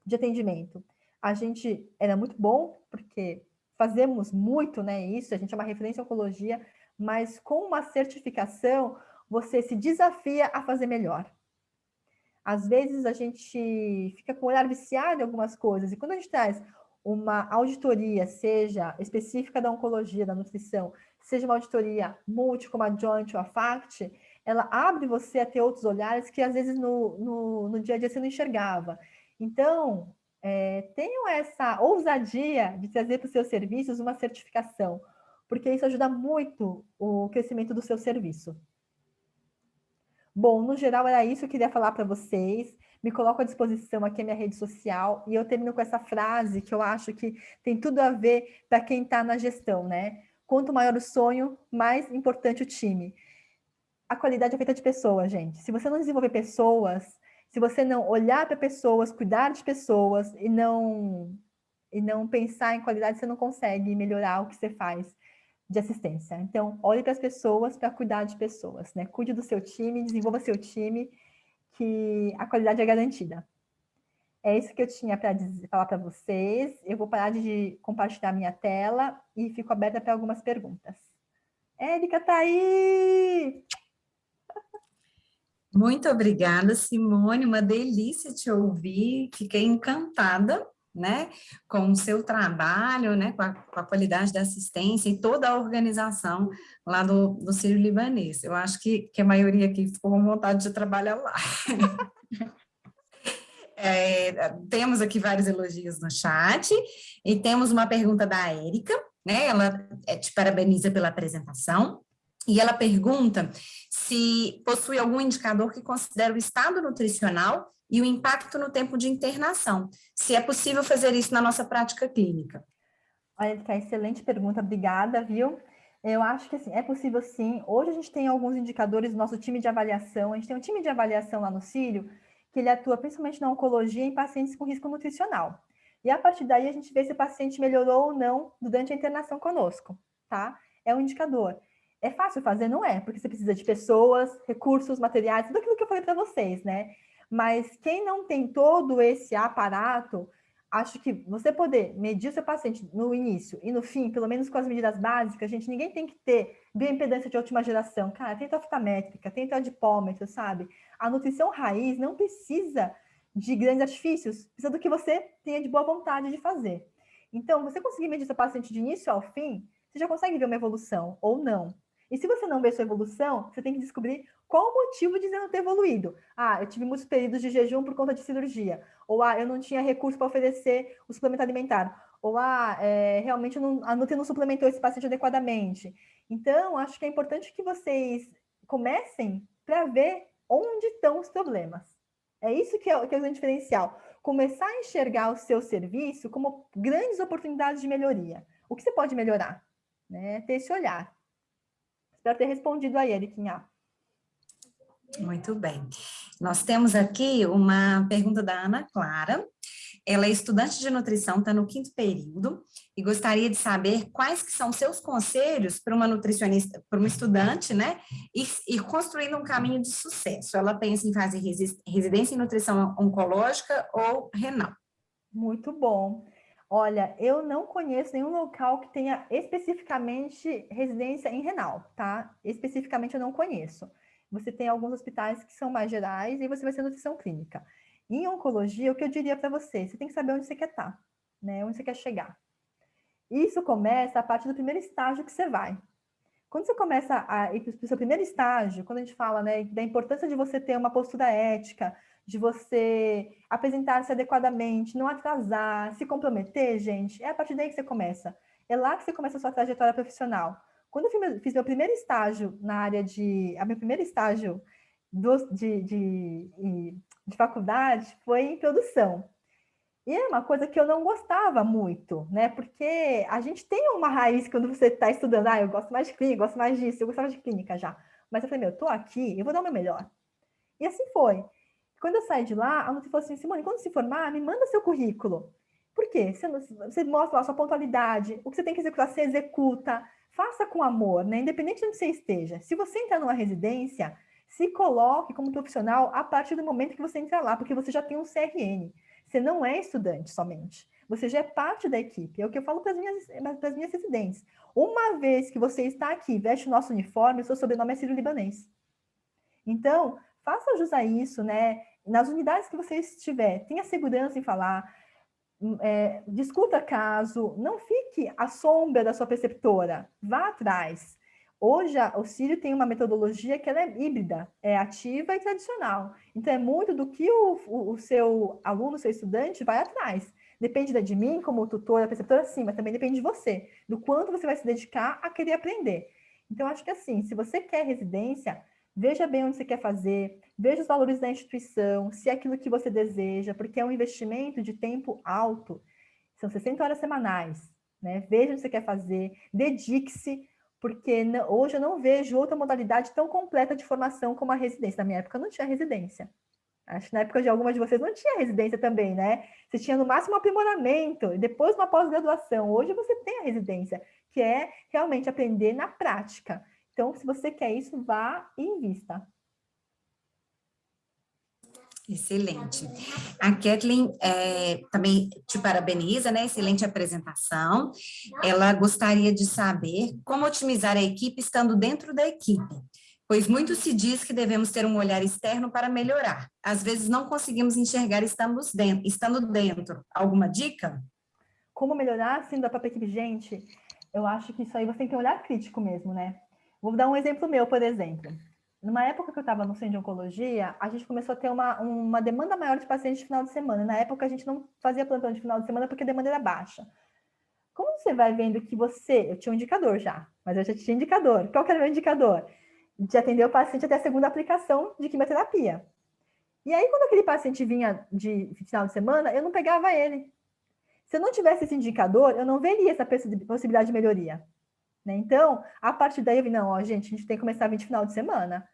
de atendimento. A gente era muito bom, porque fazemos muito, né, isso, a gente é uma referência em oncologia, mas com uma certificação, você se desafia a fazer melhor. Às vezes, a gente fica com o olhar viciado em algumas coisas, e quando a gente traz uma auditoria, seja específica da oncologia, da nutrição, seja uma auditoria multi, como a Joint ou a FACT, ela abre você a ter outros olhares que, às vezes, no dia a dia você não enxergava. Então, tenham essa ousadia de trazer para os seus serviços uma certificação, porque isso ajuda muito o crescimento do seu serviço. Bom, no geral era isso que eu queria falar para vocês. Me coloco à disposição aqui a minha rede social e eu termino com essa frase que eu acho que tem tudo a ver para quem está na gestão, né? Quanto maior o sonho, mais importante o time. A qualidade é feita de pessoas, gente. Se você não desenvolver pessoas, se você não olhar para pessoas, cuidar de pessoas e não pensar em qualidade, você não consegue melhorar o que você faz de assistência. Então, olhe para as pessoas para cuidar de pessoas, né? Cuide do seu time, desenvolva seu time, que a qualidade é garantida. É isso que eu tinha para falar para vocês. Eu vou parar de compartilhar minha tela e fico aberta para algumas perguntas. Érica tá aí! Muito obrigada, Simone, uma delícia te ouvir, fiquei encantada, né, com o seu trabalho, né, com a qualidade da assistência e toda a organização lá do Sírio-Libanês. Eu acho que a maioria aqui ficou com vontade de trabalhar lá. Temos aqui vários elogios no chat e temos uma pergunta da Érica. né? Ela te parabeniza pela apresentação e ela pergunta se possui algum indicador que considera o estado nutricional e o impacto no tempo de internação, se é possível fazer isso na nossa prática clínica. Olha, que excelente pergunta, obrigada, viu? Eu acho que assim, é possível sim. Hoje a gente tem alguns indicadores do nosso time de avaliação. A gente tem um time de avaliação lá no Círio, que ele atua principalmente na oncologia em pacientes com risco nutricional. E a partir daí a gente vê se o paciente melhorou ou não durante a internação conosco, tá? É um indicador. É fácil fazer? Não é, porque você precisa de pessoas, recursos, materiais, tudo aquilo que eu falei para vocês, né? Mas quem não tem todo esse aparato, acho que você poder medir o seu paciente no início e no fim, pelo menos com as medidas básicas, gente, ninguém tem que ter bioimpedância de última geração. Cara, tenta a fita métrica, tenta o adipômetro, sabe? A nutrição raiz não precisa de grandes artifícios, precisa do que você tenha de boa vontade de fazer. Então, você conseguir medir seu paciente de início ao fim, você já consegue ver uma evolução ou não. E se você não vê sua evolução, você tem que descobrir qual o motivo de não ter evoluído. Ah, eu tive muitos períodos de jejum por conta de cirurgia. Ou, eu não tinha recurso para oferecer o suplemento alimentar. Ou, realmente a Nutri não suplementou esse paciente adequadamente. Então, acho que é importante que vocês comecem para ver onde estão os problemas. É isso que é o grande diferencial. Começar a enxergar o seu serviço como grandes oportunidades de melhoria. O que você pode melhorar? Né? Ter esse olhar. Espero ter respondido aí, Eriquinha. Muito bem. Nós temos aqui uma pergunta da Ana Clara. Ela é estudante de nutrição, está no 5º período, e gostaria de saber quais que são seus conselhos para uma nutricionista, para uma estudante, né, e construindo um caminho de sucesso. Ela pensa em fazer residência em nutrição oncológica ou renal. Muito bom. Olha, eu não conheço nenhum local que tenha especificamente residência em renal, tá? Especificamente eu não conheço. Você tem alguns hospitais que são mais gerais e você vai ser nutrição clínica. Em oncologia, o que eu diria para você? Você tem que saber onde você quer estar, né? Onde você quer chegar. Isso começa a partir do primeiro estágio que você vai. Quando você começa a ir para o seu primeiro estágio, quando a gente fala, né, da importância de você ter uma postura ética, de você apresentar-se adequadamente, não atrasar, se comprometer, gente, é a partir daí que você começa. É lá que você começa a sua trajetória profissional. Quando eu fiz meu primeiro estágio na área meu primeiro estágio de faculdade foi em produção. E é uma coisa que eu não gostava muito, né? Porque a gente tem uma raiz quando você está estudando. Eu gosto mais de clínica, gosto mais disso, eu gostava de clínica já. Mas eu falei, eu tô aqui, eu vou dar o meu melhor. E assim foi. Quando eu saí de lá, a Nutri falou assim, Simone, quando se formar, me manda seu currículo. Por quê? Você mostra lá sua pontualidade, o que você tem que executar, você executa. Faça com amor, né? Independente de onde você esteja. Se você entrar numa residência, se coloque como profissional a partir do momento que você entrar lá, porque você já tem um CRN. Você não é estudante somente. Você já é parte da equipe. É o que eu falo para as minhas residentes. Uma vez que você está aqui, veste o nosso uniforme, o seu sobrenome é sírio-libanês. Então, faça jus a isso, né? Nas unidades que você estiver, tenha segurança em falar, discuta caso, não fique à sombra da sua preceptora, vá atrás. Hoje, o Círio tem uma metodologia que ela é híbrida, é ativa e tradicional. Então, é muito do que o seu aluno, o seu estudante vai atrás. Depende de mim, como tutora, preceptora, sim, mas também depende de você, do quanto você vai se dedicar a querer aprender. Então, acho que assim, se você quer residência, veja bem onde você quer fazer, veja os valores da instituição, se é aquilo que você deseja, porque é um investimento de tempo alto. São 60 horas semanais, né? Veja onde você quer fazer, dedique-se, porque hoje eu não vejo outra modalidade tão completa de formação como a residência. Na minha época não tinha residência. Acho que na época de algumas de vocês não tinha residência também, né? Você tinha no máximo um aprimoramento e depois uma pós-graduação. Hoje você tem a residência, que é realmente aprender na prática. Então, se você quer isso, vá e invista. Excelente. A Kathleen também te parabeniza, né? Excelente apresentação. Ela gostaria de saber como otimizar a equipe estando dentro da equipe, pois muito se diz que devemos ter um olhar externo para melhorar. Às vezes não conseguimos enxergar estando dentro. Alguma dica? Como melhorar sendo da própria equipe? Gente, eu acho que isso aí você tem que ter um olhar crítico mesmo, né? Vou dar um exemplo meu, por exemplo. Numa época que eu estava no centro de oncologia, a gente começou a ter uma demanda maior de pacientes de final de semana. Na época, a gente não fazia plantão de final de semana porque a demanda era baixa. Como você vai vendo que eu tinha um indicador já, mas eu já tinha indicador. Qual que era o meu indicador? De atender o paciente até a segunda aplicação de quimioterapia. E aí, quando aquele paciente vinha de final de semana, eu não pegava ele. Se eu não tivesse esse indicador, eu não veria essa possibilidade de melhoria. Né? Então, a partir daí eu vi, não, ó, gente, a gente tem que começar a vir de final de semana.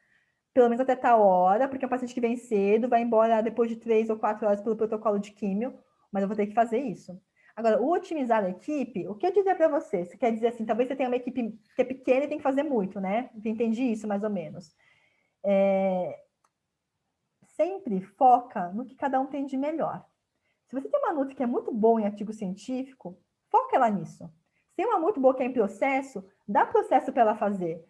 Pelo menos até tal hora, porque é um paciente que vem cedo, vai embora depois de 3 ou 4 horas pelo protocolo de químio, mas eu vou ter que fazer isso. Agora, o otimizar a equipe, o que eu dizer para você? Você quer dizer assim, talvez você tenha uma equipe que é pequena e tem que fazer muito, né? Eu entendi isso, mais ou menos. Sempre foca no que cada um tem de melhor. Se você tem uma Nutri que é muito boa em artigo científico, foca ela nisso. Se tem uma muito boa que é em processo, dá processo para ela fazer.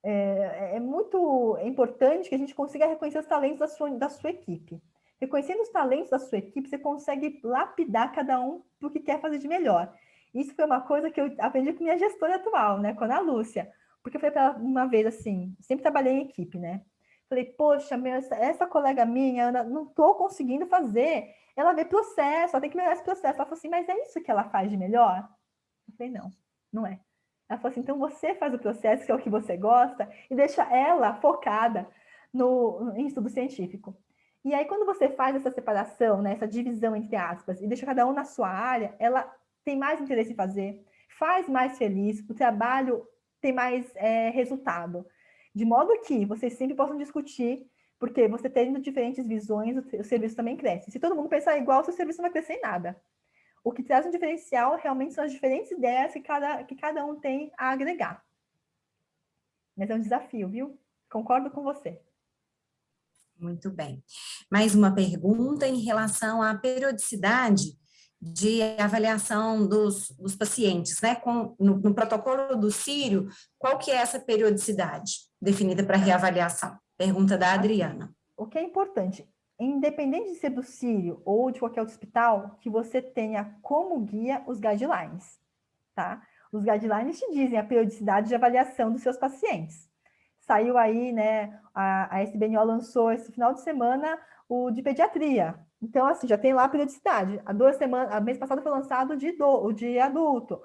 É muito importante que a gente consiga reconhecer os talentos da sua equipe. Reconhecendo os talentos da sua equipe, você consegue lapidar cada um para o que quer fazer de melhor. Isso foi uma coisa que eu aprendi com minha gestora atual, né, com a Ana Lúcia. Porque eu falei para ela uma vez assim, sempre trabalhei em equipe, né? Falei, poxa, essa colega minha, Ana, não estou conseguindo fazer. Ela vê processo, ela tem que melhorar esse processo. Ela falou assim, mas é isso que ela faz de melhor? Eu falei, não, não é. Ela falou assim, então você faz o processo, que é o que você gosta, e deixa ela focada em estudo científico. E aí, quando você faz essa separação, né, essa divisão entre aspas, e deixa cada um na sua área, ela tem mais interesse em fazer, faz mais feliz, o trabalho tem mais resultado. De modo que vocês sempre possam discutir, porque você tendo diferentes visões, o serviço também cresce. Se todo mundo pensar igual, o seu serviço não vai crescer em nada. O que traz um diferencial realmente são as diferentes ideias que cada um tem a agregar. Mas é um desafio, viu? Concordo com você. Muito bem. Mais uma pergunta em relação à periodicidade de avaliação dos pacientes, né? No protocolo do Círio, qual que é essa periodicidade definida para reavaliação? Pergunta da Adriana. O que é importante, independente de ser do Círio ou de qualquer outro hospital, que você tenha como guia os guidelines, tá? Os guidelines te dizem a periodicidade de avaliação dos seus pacientes. Saiu aí, né, a SBNO lançou esse final de semana o de pediatria. Então, assim, já tem lá a periodicidade. A mês passado foi lançado o de adulto.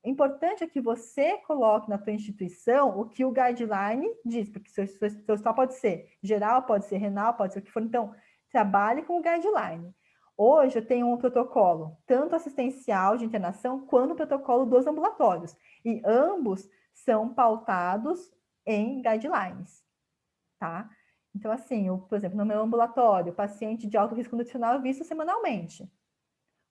O importante é que você coloque na tua instituição o que o guideline diz, porque seu hospital pode ser geral, pode ser renal, pode ser o que for. Então, trabalhe com o guideline. Hoje eu tenho um protocolo, tanto assistencial de internação, quanto o protocolo dos ambulatórios. E ambos são pautados em guidelines, tá? Então, assim, por exemplo, no meu ambulatório, paciente de alto risco nutricional visto semanalmente.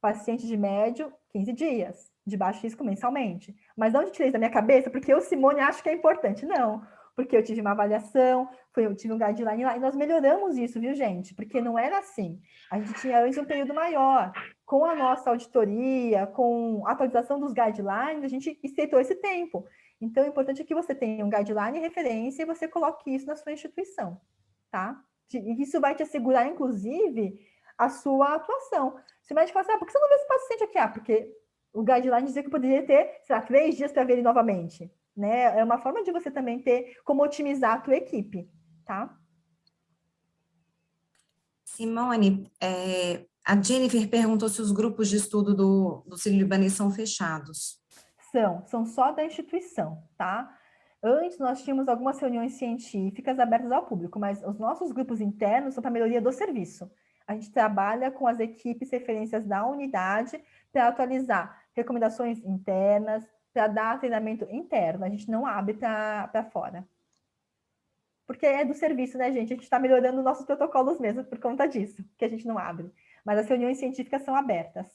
Paciente de médio, 15 dias. De baixo risco, mensalmente. Mas não tirei isso da minha cabeça, porque eu, Simone, acho que é importante. Não, porque eu tive uma avaliação, eu tive um guideline lá, e nós melhoramos isso, viu, gente? Porque não era assim. A gente tinha antes um período maior. Com a nossa auditoria, com a atualização dos guidelines, a gente estreitou esse tempo. Então, o importante é que você tenha um guideline referência e você coloque isso na sua instituição, tá? E isso vai te assegurar, inclusive, a sua atuação. Se o médico fala assim, por que você não vê esse paciente aqui? Porque o guideline dizia que poderia ter, sei lá, 3 dias para ver ele novamente. Né? É uma forma de você também ter como otimizar a tua equipe, tá? Simone, a Jennifer perguntou se os grupos de estudo do Sírio-Libanês são fechados. São só da instituição, tá? Antes nós tínhamos algumas reuniões científicas abertas ao público, mas os nossos grupos internos são para melhoria do serviço. A gente trabalha com as equipes referências da unidade para atualizar recomendações internas, para dar treinamento interno. A gente não abre para fora. Porque é do serviço, né, gente? A gente está melhorando nossos protocolos mesmo por conta disso, que a gente não abre. Mas as reuniões científicas são abertas.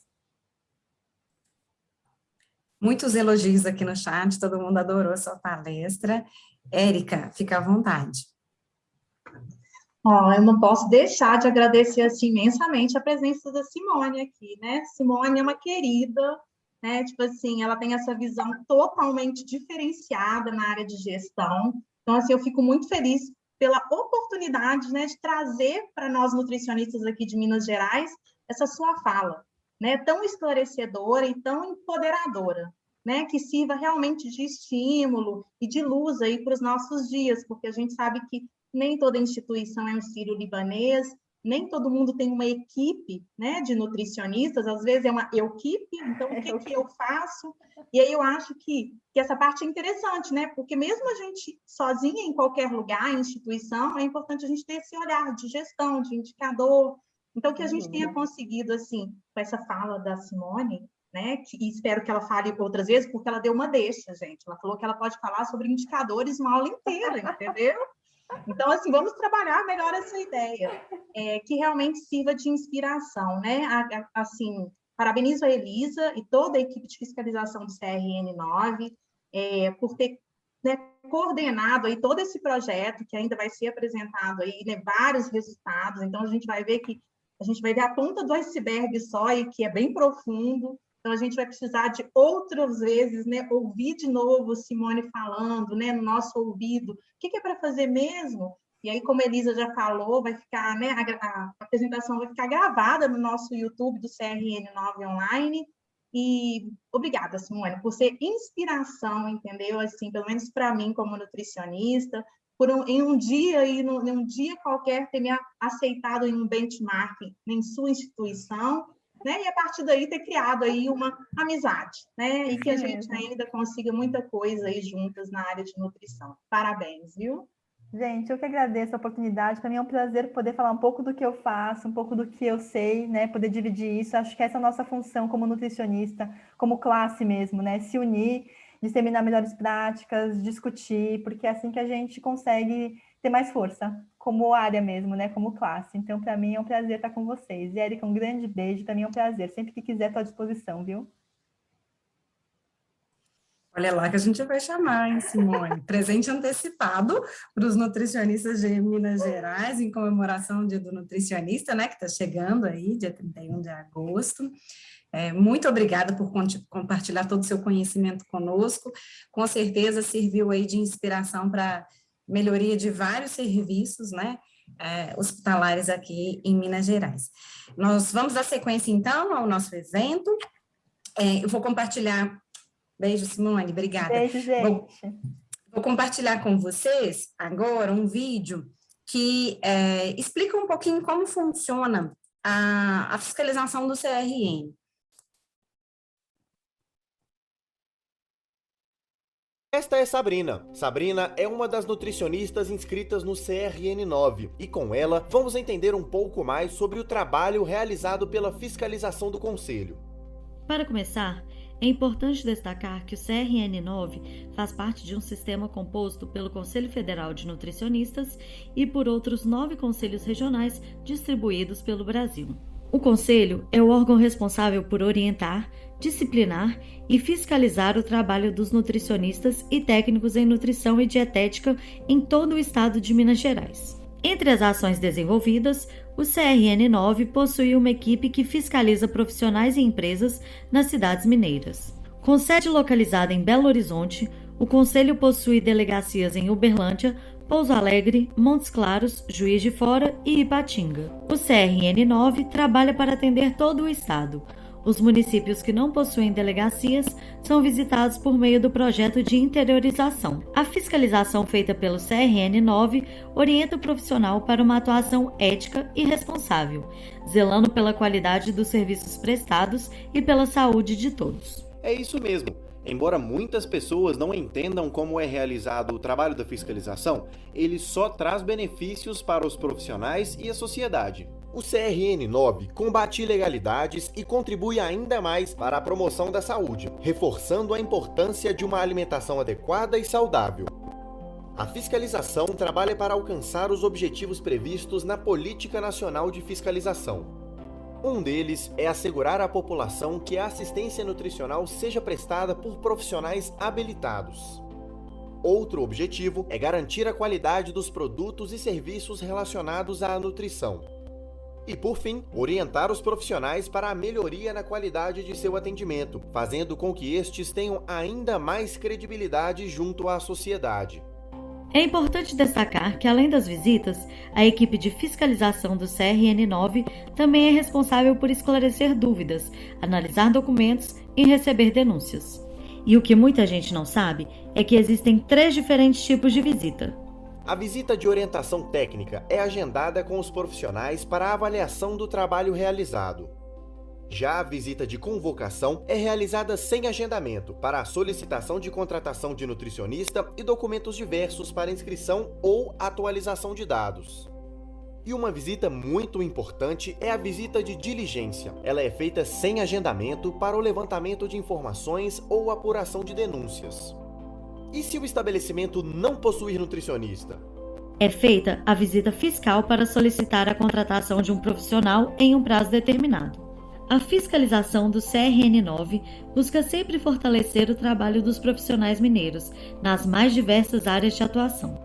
Muitos elogios aqui no chat, todo mundo adorou a sua palestra. Érica, fica à vontade. Eu não posso deixar de agradecer assim, imensamente a presença da Simone aqui, né? Simone é uma querida, né? Tipo assim, ela tem essa visão totalmente diferenciada na área de gestão. Então, assim, eu fico muito feliz pela oportunidade, né, de trazer para nós nutricionistas aqui de Minas Gerais essa sua fala, né? Tão esclarecedora e tão empoderadora, né? Que sirva realmente de estímulo e de luz aí para os nossos dias, porque a gente sabe que nem toda instituição é um Sírio-Libanês, nem todo mundo tem uma equipe, né, de nutricionistas, às vezes é uma equipe, então o que eu faço? E aí eu acho que essa parte é interessante, né, porque mesmo a gente sozinha em qualquer lugar, instituição, é importante a gente ter esse olhar de gestão, de indicador. Então, que a gente tenha conseguido, assim, com essa fala da Simone, né, e espero que ela fale outras vezes, porque ela deu uma deixa, gente. Ela falou que ela pode falar sobre indicadores uma aula inteira, entendeu? Então, assim, vamos trabalhar melhor essa ideia, que realmente sirva de inspiração, né? Assim, parabenizo a Elisa e toda a equipe de fiscalização do CRN9 por ter, né, coordenado aí todo esse projeto que ainda vai ser apresentado aí, né, vários resultados. Então, a gente vai ver a ponta do iceberg só e que é bem profundo. Então, a gente vai precisar de outras vezes, né, ouvir de novo Simone falando, né, no nosso ouvido, o que é para fazer mesmo? E aí, como a Elisa já falou, vai ficar, né, a apresentação vai ficar gravada no nosso YouTube do CRN9 Online. E obrigada, Simone, por ser inspiração, entendeu? Assim, pelo menos para mim, como nutricionista, em um dia qualquer ter me aceitado em um benchmark em sua instituição, né? E a partir daí ter criado aí uma amizade, né? E que a gente ainda consiga muita coisa aí juntas na área de nutrição. Parabéns, viu? Gente, eu que agradeço a oportunidade. Para mim é um prazer poder falar um pouco do que eu faço, um pouco do que eu sei, né? Poder dividir isso. Acho que essa é a nossa função como nutricionista, como classe mesmo, né? Se unir, disseminar melhores práticas, discutir, porque é assim que a gente consegue ter mais força, como área mesmo, né? Como classe. Então, para mim é um prazer estar com vocês. E, Érica, um grande beijo. Para mim é um prazer. Sempre que quiser, estou à disposição, viu? Olha lá que a gente vai chamar, hein, Simone? Presente antecipado para os nutricionistas de Minas Gerais, em comemoração do Dia do Nutricionista, né, que está chegando aí, dia 31 de agosto. Muito obrigada por compartilhar todo o seu conhecimento conosco. Com certeza serviu aí de inspiração para melhoria de vários serviços, né, hospitalares aqui em Minas Gerais. Nós vamos dar sequência, então, ao nosso evento. Eu vou compartilhar... Beijo, Simone, obrigada. Beijo, gente. Vou compartilhar com vocês agora um vídeo que explica um pouquinho como funciona a fiscalização do CRN. Esta é Sabrina. Sabrina é uma das nutricionistas inscritas no CRN9 e com ela vamos entender um pouco mais sobre o trabalho realizado pela fiscalização do Conselho. Para começar, é importante destacar que o CRN9 faz parte de um sistema composto pelo Conselho Federal de Nutricionistas e por outros 9 conselhos regionais distribuídos pelo Brasil. O Conselho é o órgão responsável por orientar, disciplinar e fiscalizar o trabalho dos nutricionistas e técnicos em nutrição e dietética em todo o estado de Minas Gerais. Entre as ações desenvolvidas, o CRN9 possui uma equipe que fiscaliza profissionais e empresas nas cidades mineiras. Com sede localizada em Belo Horizonte, o Conselho possui delegacias em Uberlândia, Pouso Alegre, Montes Claros, Juiz de Fora e Ipatinga. O CRN9 trabalha para atender todo o estado. Os municípios que não possuem delegacias são visitados por meio do projeto de interiorização. A fiscalização feita pelo CRN9 orienta o profissional para uma atuação ética e responsável, zelando pela qualidade dos serviços prestados e pela saúde de todos. É isso mesmo. Embora muitas pessoas não entendam como é realizado o trabalho da fiscalização, ele só traz benefícios para os profissionais e a sociedade. O CRN9 combate ilegalidades e contribui ainda mais para a promoção da saúde, reforçando a importância de uma alimentação adequada e saudável. A fiscalização trabalha para alcançar os objetivos previstos na Política Nacional de Fiscalização. Um deles é assegurar à população que a assistência nutricional seja prestada por profissionais habilitados. Outro objetivo é garantir a qualidade dos produtos e serviços relacionados à nutrição. E, por fim, orientar os profissionais para a melhoria na qualidade de seu atendimento, fazendo com que estes tenham ainda mais credibilidade junto à sociedade. É importante destacar que, além das visitas, a equipe de fiscalização do CRN9 também é responsável por esclarecer dúvidas, analisar documentos e receber denúncias. E o que muita gente não sabe é que existem 3 diferentes tipos de visita. A visita de orientação técnica é agendada com os profissionais para a avaliação do trabalho realizado. Já a visita de convocação é realizada sem agendamento para a solicitação de contratação de nutricionista e documentos diversos para inscrição ou atualização de dados. E uma visita muito importante é a visita de diligência. Ela é feita sem agendamento para o levantamento de informações ou apuração de denúncias. E se o estabelecimento não possuir nutricionista? É feita a visita fiscal para solicitar a contratação de um profissional em um prazo determinado. A fiscalização do CRN9 busca sempre fortalecer o trabalho dos profissionais mineiros nas mais diversas áreas de atuação.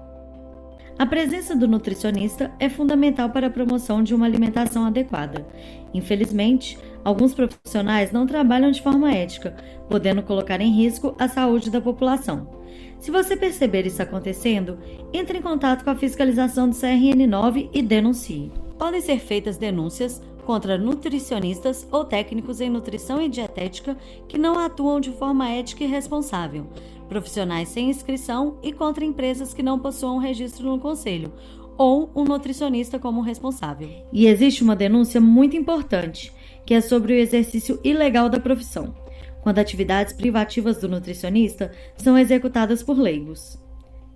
A presença do nutricionista é fundamental para a promoção de uma alimentação adequada. Infelizmente, alguns profissionais não trabalham de forma ética, podendo colocar em risco a saúde da população. Se você perceber isso acontecendo, entre em contato com a fiscalização do CRN9 e denuncie. Podem ser feitas denúncias contra nutricionistas ou técnicos em nutrição e dietética que não atuam de forma ética e responsável, profissionais sem inscrição e contra empresas que não possuam registro no conselho, ou um nutricionista como responsável. E existe uma denúncia muito importante, que é sobre o exercício ilegal da profissão, quando atividades privativas do nutricionista são executadas por leigos.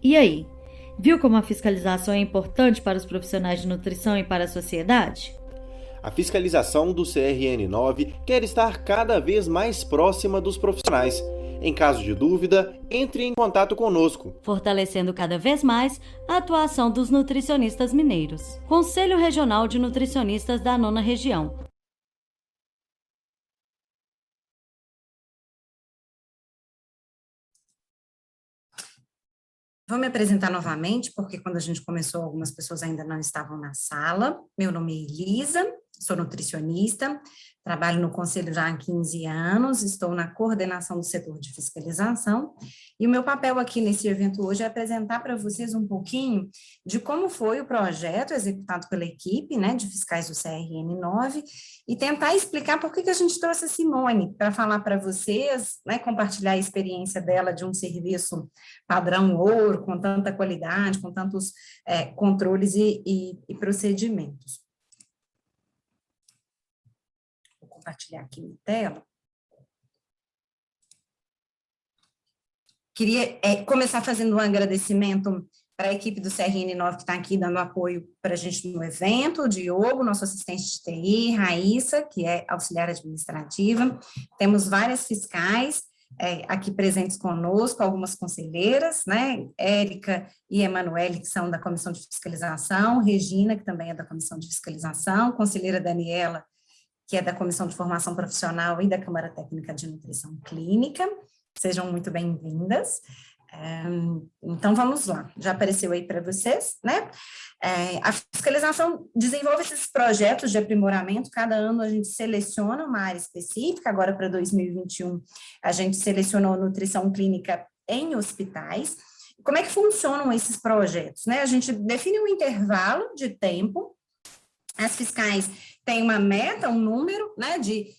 E aí, viu como a fiscalização é importante para os profissionais de nutrição e para a sociedade? A fiscalização do CRN9 quer estar cada vez mais próxima dos profissionais. Em caso de dúvida, entre em contato conosco. Fortalecendo cada vez mais a atuação dos nutricionistas mineiros. Conselho Regional de Nutricionistas da 9ª Região. Vou me apresentar novamente, porque quando a gente começou, algumas pessoas ainda não estavam na sala. Meu nome é Elisa, sou nutricionista, trabalho no Conselho já há 15 anos, estou na coordenação do setor de fiscalização, e o meu papel aqui nesse evento hoje é apresentar para vocês um pouquinho de como foi o projeto executado pela equipe, né, de fiscais do CRN9, e tentar explicar por que a gente trouxe a Simone, para falar para vocês, né, compartilhar a experiência dela de um serviço padrão ouro, com tanta qualidade, com tantos controles e procedimentos. Vou compartilhar aqui minha tela. Queria começar fazendo um agradecimento para a equipe do CRN9 que está aqui dando apoio para a gente no evento, o Diogo, nosso assistente de TI, Raíssa, que é auxiliar administrativa, temos várias fiscais aqui presentes conosco, algumas conselheiras, né, Érica e Emanuele, que são da Comissão de Fiscalização, Regina, que também é da Comissão de Fiscalização, conselheira Daniela, que é da Comissão de Formação Profissional e da Câmara Técnica de Nutrição Clínica. Sejam muito bem-vindas. Então, vamos lá. Já apareceu aí para vocês, né? A fiscalização desenvolve esses projetos de aprimoramento. Cada ano a gente seleciona uma área específica. Agora, para 2021, a gente selecionou a nutrição clínica em hospitais. Como é que funcionam esses projetos, né? A gente define um intervalo de tempo. As fiscais têm uma meta, um número, né, de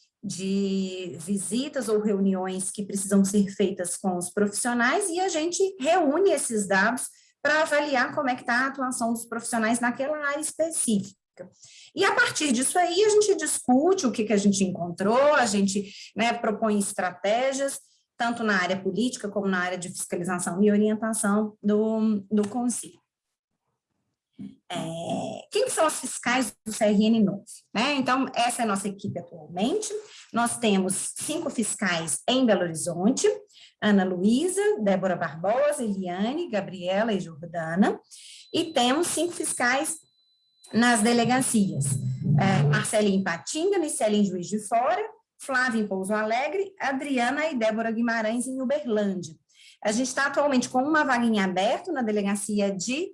visitas ou reuniões que precisam ser feitas com os profissionais e a gente reúne esses dados para avaliar como é que está a atuação dos profissionais naquela área específica. E a partir disso aí a gente discute o que a gente encontrou, a gente, né, propõe estratégias, tanto na área política como na área de fiscalização e orientação do Conselho. Quem são os fiscais do CRN9? Né? Então, essa é a nossa equipe atualmente. Nós temos 5 fiscais em Belo Horizonte: Ana Luísa, Débora Barbosa, Eliane, Gabriela e Jordana. E temos 5 fiscais nas delegacias: Marcela em Patinga, Nicele em Juiz de Fora, Flávia em Pouso Alegre, Adriana e Débora Guimarães em Uberlândia. A gente está atualmente com uma vaguinha aberta na delegacia de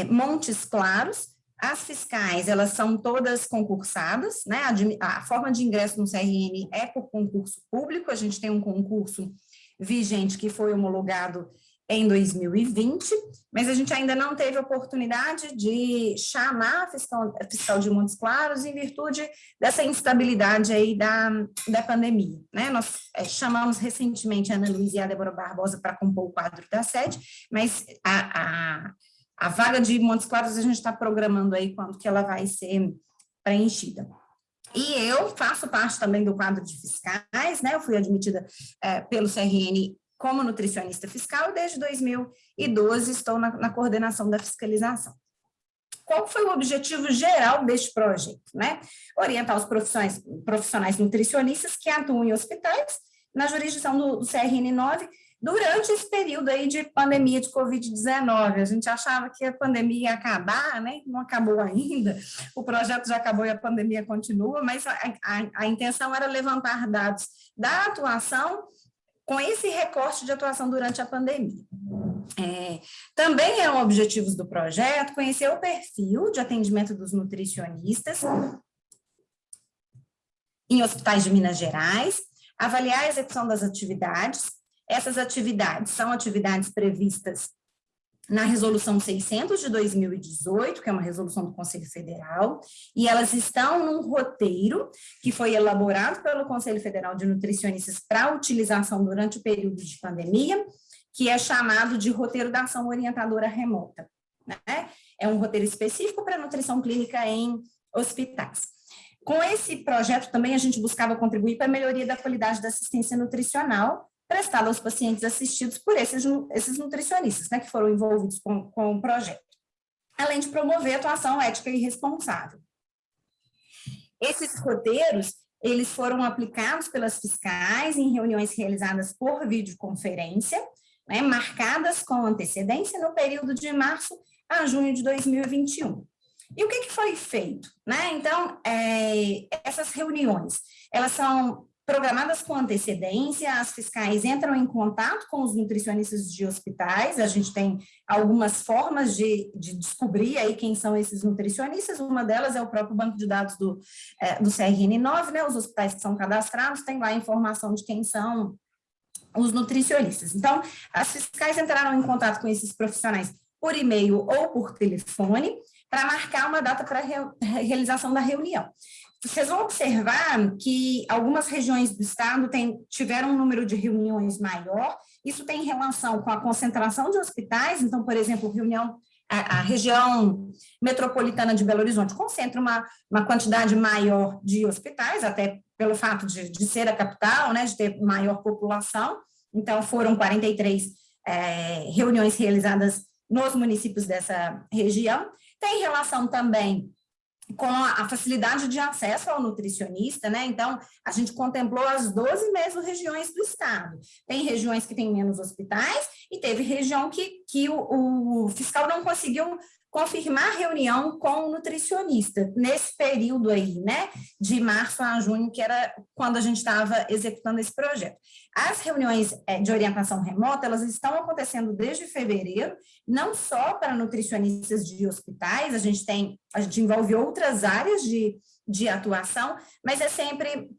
Montes Claros. As fiscais, elas são todas concursadas, né? A forma de ingresso no CRN é por concurso público. A gente tem um concurso vigente que foi homologado em 2020, mas a gente ainda não teve oportunidade de chamar a fiscal de Montes Claros em virtude dessa instabilidade aí da pandemia, né? Nós chamamos recentemente a Ana Luísa e a Débora Barbosa para compor o quadro da sede, mas A vaga de Montes Claros, a gente está programando aí quando que ela vai ser preenchida. E eu faço parte também do quadro de fiscais, né? Eu fui admitida pelo CRN como nutricionista fiscal e desde 2012 estou na coordenação da fiscalização. Qual foi o objetivo geral deste projeto, né? Orientar os profissionais nutricionistas que atuam em hospitais na jurisdição do CRN 9 durante esse período aí de pandemia de Covid-19. A gente achava que a pandemia ia acabar, né? Não acabou ainda, o projeto já acabou e a pandemia continua, mas a intenção era levantar dados da atuação com esse recorte de atuação durante a pandemia. Também eram objetivos do projeto conhecer o perfil de atendimento dos nutricionistas em hospitais de Minas Gerais, avaliar a execução das atividades. Essas atividades são atividades previstas na Resolução 600 de 2018, que é uma resolução do Conselho Federal, e elas estão num roteiro que foi elaborado pelo Conselho Federal de Nutricionistas para utilização durante o período de pandemia, que é chamado de roteiro da ação orientadora remota, né? É um roteiro específico para nutrição clínica em hospitais. Com esse projeto também a gente buscava contribuir para a melhoria da qualidade da assistência nutricional prestada aos pacientes assistidos por esses nutricionistas, né, que foram envolvidos com o projeto, além de promover a atuação ética e responsável. Esses roteiros, eles foram aplicados pelas fiscais em reuniões realizadas por videoconferência, né, marcadas com antecedência no período de março a junho de 2021. E o que foi feito, né? Então, essas reuniões, elas são programadas com antecedência, as fiscais entram em contato com os nutricionistas de hospitais, a gente tem algumas formas de descobrir aí quem são esses nutricionistas, uma delas é o próprio banco de dados do CRN 9, né, os hospitais que são cadastrados, tem lá a informação de quem são os nutricionistas. Então, as fiscais entraram em contato com esses profissionais por e-mail ou por telefone, para marcar uma data para a realização da reunião. Vocês vão observar que algumas regiões do estado tiveram um número de reuniões maior, isso tem relação com a concentração de hospitais, então, por exemplo, a região metropolitana de Belo Horizonte concentra uma quantidade maior de hospitais, até pelo fato de ser a capital, né, de ter maior população, então foram 43 reuniões realizadas nos municípios dessa região. Tem relação também com a facilidade de acesso ao nutricionista, né? Então, a gente contemplou as 12 mesorregiões do estado. Tem regiões que têm menos hospitais e teve região que o fiscal não conseguiu confirmar reunião com o nutricionista nesse período aí, né? De março a junho, que era quando a gente estava executando esse projeto. As reuniões de orientação remota, elas estão acontecendo desde fevereiro, não só para nutricionistas de hospitais, a gente envolve outras áreas de atuação, mas é sempre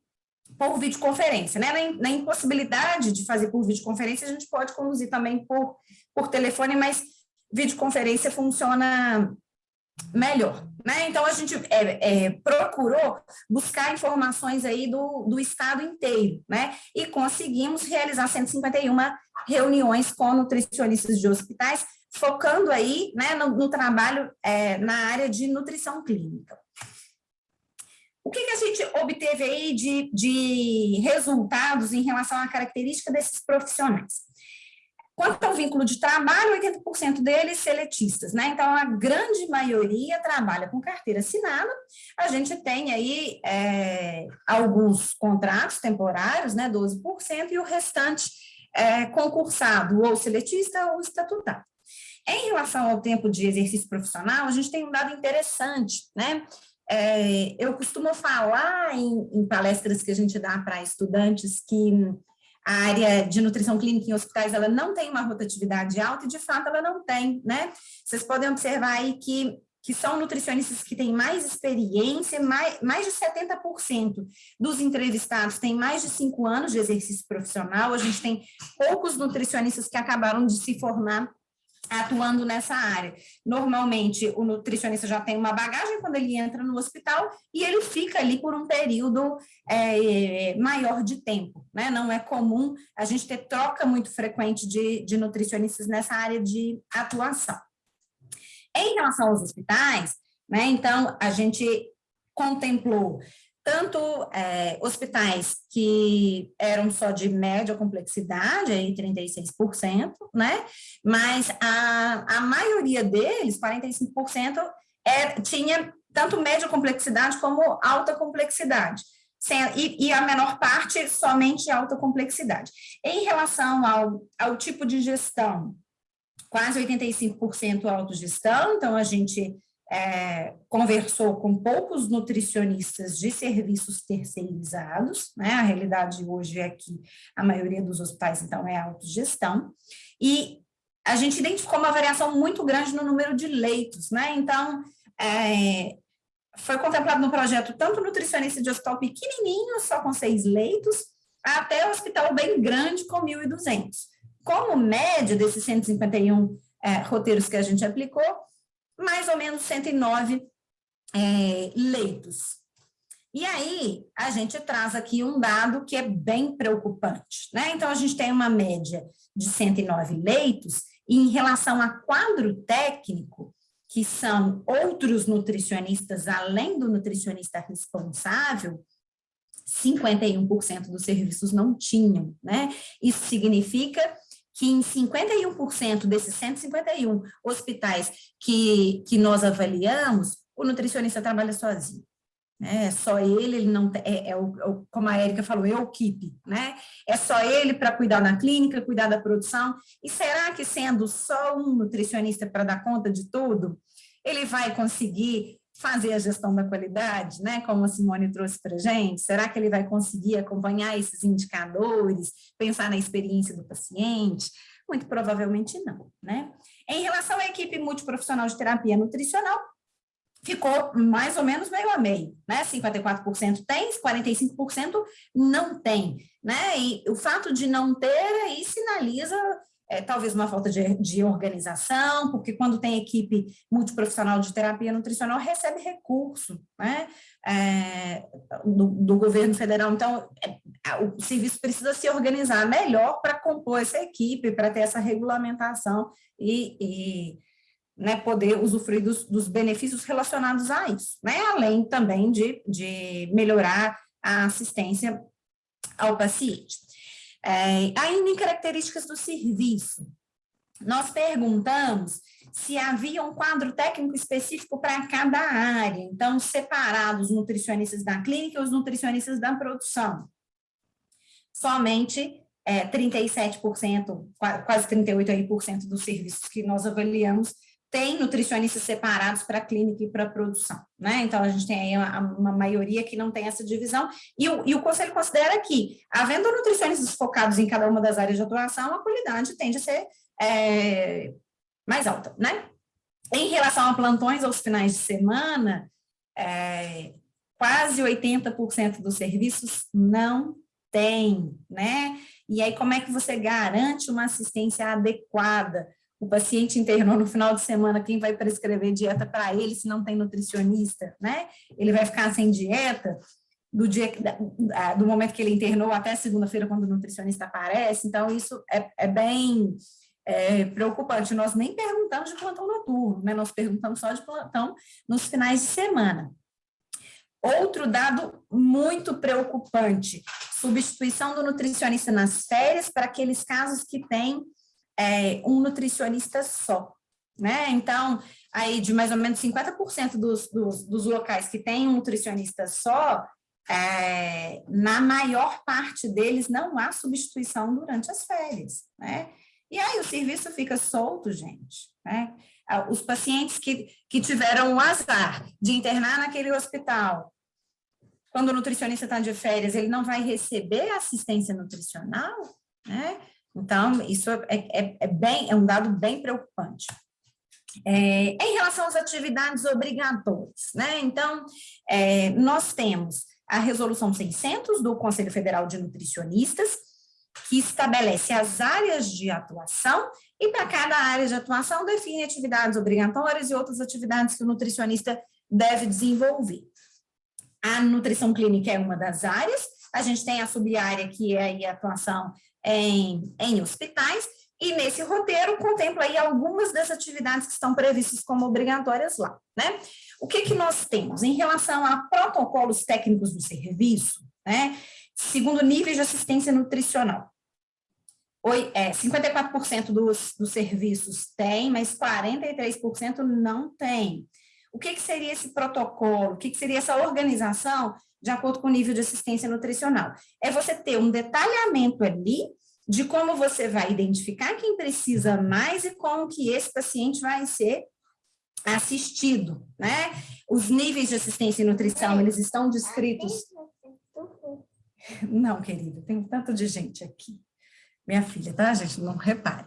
por videoconferência, né? Na impossibilidade de fazer por videoconferência, a gente pode conduzir também por telefone, mas videoconferência funciona melhor, né? Então, a gente procurou buscar informações aí do estado inteiro, né? E conseguimos realizar 151 reuniões com nutricionistas de hospitais, focando aí, né, no trabalho na área de nutrição clínica. O que a gente obteve aí de resultados em relação à característica desses profissionais? Quanto ao vínculo de trabalho, 80% deles seletistas, né? Então, a grande maioria trabalha com carteira assinada. A gente tem aí alguns contratos temporários, né? 12%, e o restante concursado, ou seletista ou estatutário. Em relação ao tempo de exercício profissional, a gente tem um dado interessante, né? Eu costumo falar em palestras que a gente dá para estudantes que a área de nutrição clínica em hospitais, ela não tem uma rotatividade alta, e de fato ela não tem, né? Vocês podem observar aí que são nutricionistas que têm mais experiência, mais de 70% dos entrevistados têm mais de 5 anos de exercício profissional, a gente tem poucos nutricionistas que acabaram de se formar atuando nessa área. Normalmente, o nutricionista já tem uma bagagem quando ele entra no hospital e ele fica ali por um período maior de tempo, né? Não é comum a gente ter troca muito frequente de nutricionistas nessa área de atuação. Em relação aos hospitais, né, então, a gente contemplou tanto hospitais que eram só de média complexidade, aí 36%, né? Mas a maioria deles, 45%, tinha tanto média complexidade como alta complexidade. E a menor parte somente alta complexidade. Em relação ao tipo de gestão, quase 85% autogestão, então a gente conversou com poucos nutricionistas de serviços terceirizados, né? A realidade hoje é que a maioria dos hospitais, então, é autogestão, e a gente identificou uma variação muito grande no número de leitos, né? Então, foi contemplado no projeto tanto nutricionista de hospital pequenininho, só com 6 leitos, até hospital bem grande, com 1.200. Como média desses 151 roteiros que a gente aplicou, mais ou menos 109 leitos. E aí, a gente traz aqui um dado que é bem preocupante, né? Então, a gente tem uma média de 109 leitos, e em relação a quadro técnico, que são outros nutricionistas, além do nutricionista responsável, 51% dos serviços não tinham, né? Isso significa que em 51% desses 151 hospitais que nós avaliamos, o nutricionista trabalha sozinho. Né? Só ele não como a Érica falou, é o equipe, né? É só ele para cuidar da clínica, cuidar da produção. E será que sendo só um nutricionista para dar conta de tudo, ele vai conseguir fazer a gestão da qualidade, né? Como a Simone trouxe para a gente? Será que ele vai conseguir acompanhar esses indicadores, pensar na experiência do paciente? Muito provavelmente não, né? Em relação à equipe multiprofissional de terapia nutricional, ficou mais ou menos meio a meio, né? 54% tem, 45% não tem, né? E o fato de não ter aí sinaliza talvez uma falta de organização, porque quando tem equipe multiprofissional de terapia nutricional, recebe recurso, né? Do governo federal. Então, o serviço precisa se organizar melhor para compor essa equipe, para ter essa regulamentação né, poder usufruir dos benefícios relacionados a isso, né? Além também de melhorar a assistência ao paciente. Ainda em características do serviço, nós perguntamos se havia um quadro técnico específico para cada área, então, separados os nutricionistas da clínica e os nutricionistas da produção. Somente 37%, quase 38% dos serviços que nós avaliamos tem nutricionistas separados para a clínica e para a produção, né? Então, a gente tem aí uma maioria que não tem essa divisão, e o Conselho considera que, havendo nutricionistas focados em cada uma das áreas de atuação, a qualidade tende a ser mais alta, né? Em relação a plantões aos finais de semana, quase 80% dos serviços não tem, né? E aí, como é que você garante uma assistência adequada? O paciente internou no final de semana, quem vai prescrever dieta para ele se não tem nutricionista, né? Ele vai ficar sem dieta do momento que ele internou até segunda-feira, quando o nutricionista aparece. Então, isso é bem preocupante. Nós nem perguntamos de plantão noturno, né? Nós perguntamos só de plantão nos finais de semana. Outro dado muito preocupante, substituição do nutricionista nas férias para aqueles casos que têm um nutricionista só, né? Então, aí de mais ou menos 50% dos locais que tem um nutricionista só, na maior parte deles não há substituição durante as férias, né? E aí o serviço fica solto, gente, né? Os pacientes que tiveram o azar de internar naquele hospital, quando o nutricionista está de férias, ele não vai receber assistência nutricional, né? Então, isso é um dado bem preocupante. Em relação às atividades obrigatórias, né? Então, nós temos a Resolução 600 do Conselho Federal de Nutricionistas, que estabelece as áreas de atuação e para cada área de atuação define atividades obrigatórias e outras atividades que o nutricionista deve desenvolver. A nutrição clínica é uma das áreas, a gente tem a sub-área que é a atuação em hospitais, E nesse roteiro contempla aí algumas das atividades que estão previstas como obrigatórias lá, né? O que nós temos em relação a protocolos técnicos do serviço, né? Segundo níveis de assistência nutricional. 54% dos serviços tem, mas 43% não tem. O que seria esse protocolo? O que seria essa organização de acordo com o nível de assistência nutricional? É você ter um detalhamento ali de como você vai identificar quem precisa mais e como que esse paciente vai ser assistido, né? Os níveis de assistência e nutrição, eles estão descritos... Não, querida, tem um tanto de gente aqui. Minha filha, tá, gente? Não repare.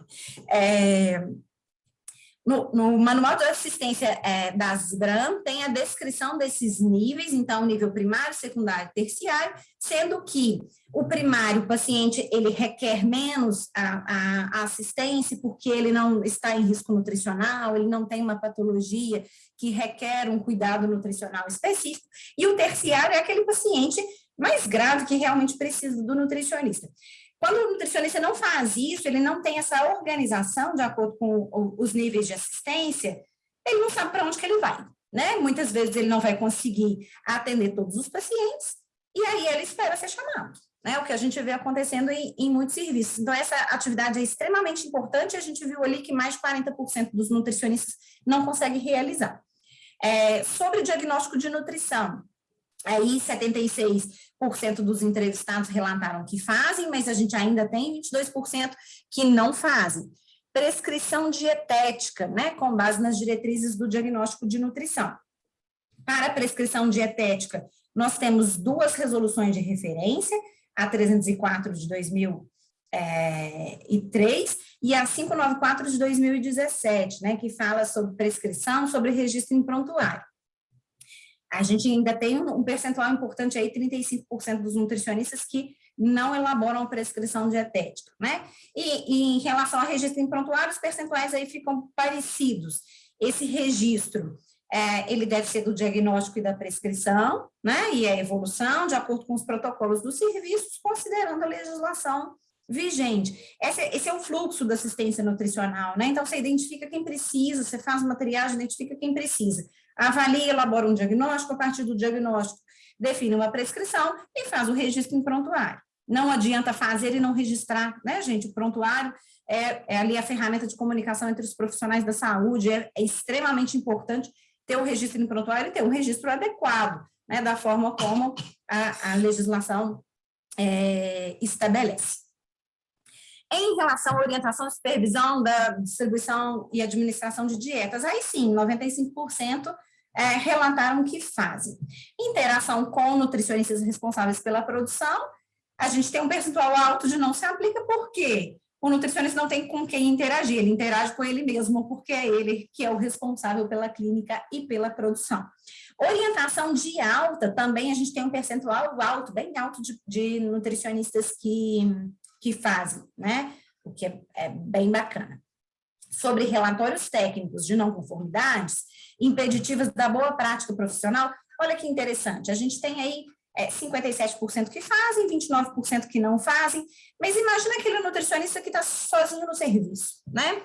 No Manual de Assistência da SBRAM tem a descrição desses níveis, então, nível primário, secundário, terciário, sendo que o primário, o paciente, ele requer menos a assistência porque ele não está em risco nutricional, ele não tem uma patologia que requer um cuidado nutricional específico, e o terciário é aquele paciente mais grave que realmente precisa do nutricionista. Quando o nutricionista não faz isso, ele não tem essa organização de acordo com os níveis de assistência, ele não sabe para onde que ele vai, né? Muitas vezes ele não vai conseguir atender todos os pacientes, e aí ele espera ser chamado, né? O que a gente vê acontecendo em muitos serviços. Então, essa atividade é extremamente importante, a gente viu ali que mais de 40% dos nutricionistas não conseguem realizar. Sobre diagnóstico de nutrição, aí 76% dos entrevistados relataram que fazem, mas a gente ainda tem 22% que não fazem. Prescrição dietética, né, com base nas diretrizes do diagnóstico de nutrição. Para a prescrição dietética, nós temos 2 resoluções de referência, a 304 de 2003 e a 594 de 2017, né, que fala sobre prescrição, sobre registro em prontuário. A gente ainda tem um percentual importante aí, 35% dos nutricionistas que não elaboram prescrição dietética, né? E em relação ao registro em prontuário, os percentuais aí ficam parecidos. Esse registro, ele deve ser do diagnóstico e da prescrição, né? E a evolução, de acordo com os protocolos dos serviços, considerando a legislação vigente. Esse é o fluxo da assistência nutricional, né? Então, você identifica quem precisa, você faz uma triagem, identifica quem precisa. Avalia, elabora um diagnóstico, a partir do diagnóstico define uma prescrição e faz o registro em prontuário. Não adianta fazer e não registrar, né, gente? O prontuário é ali a ferramenta de comunicação entre os profissionais da saúde, é extremamente importante ter o registro em prontuário e ter um registro adequado, né, da forma como a legislação estabelece. Em relação à orientação e supervisão da distribuição e administração de dietas, aí sim, 95% relataram que fazem. Interação com nutricionistas responsáveis pela produção, a gente tem um percentual alto de não se aplica, porque o nutricionista não tem com quem interagir, ele interage com ele mesmo, porque é ele que é o responsável pela clínica e pela produção. Orientação de alta, também a gente tem um percentual alto, bem alto de nutricionistas que fazem, né? O que é bem bacana. Sobre relatórios técnicos de não conformidades, impeditivas da boa prática profissional, olha que interessante, a gente tem aí 57% que fazem, 29% que não fazem, mas imagina aquele nutricionista que está sozinho no serviço, né?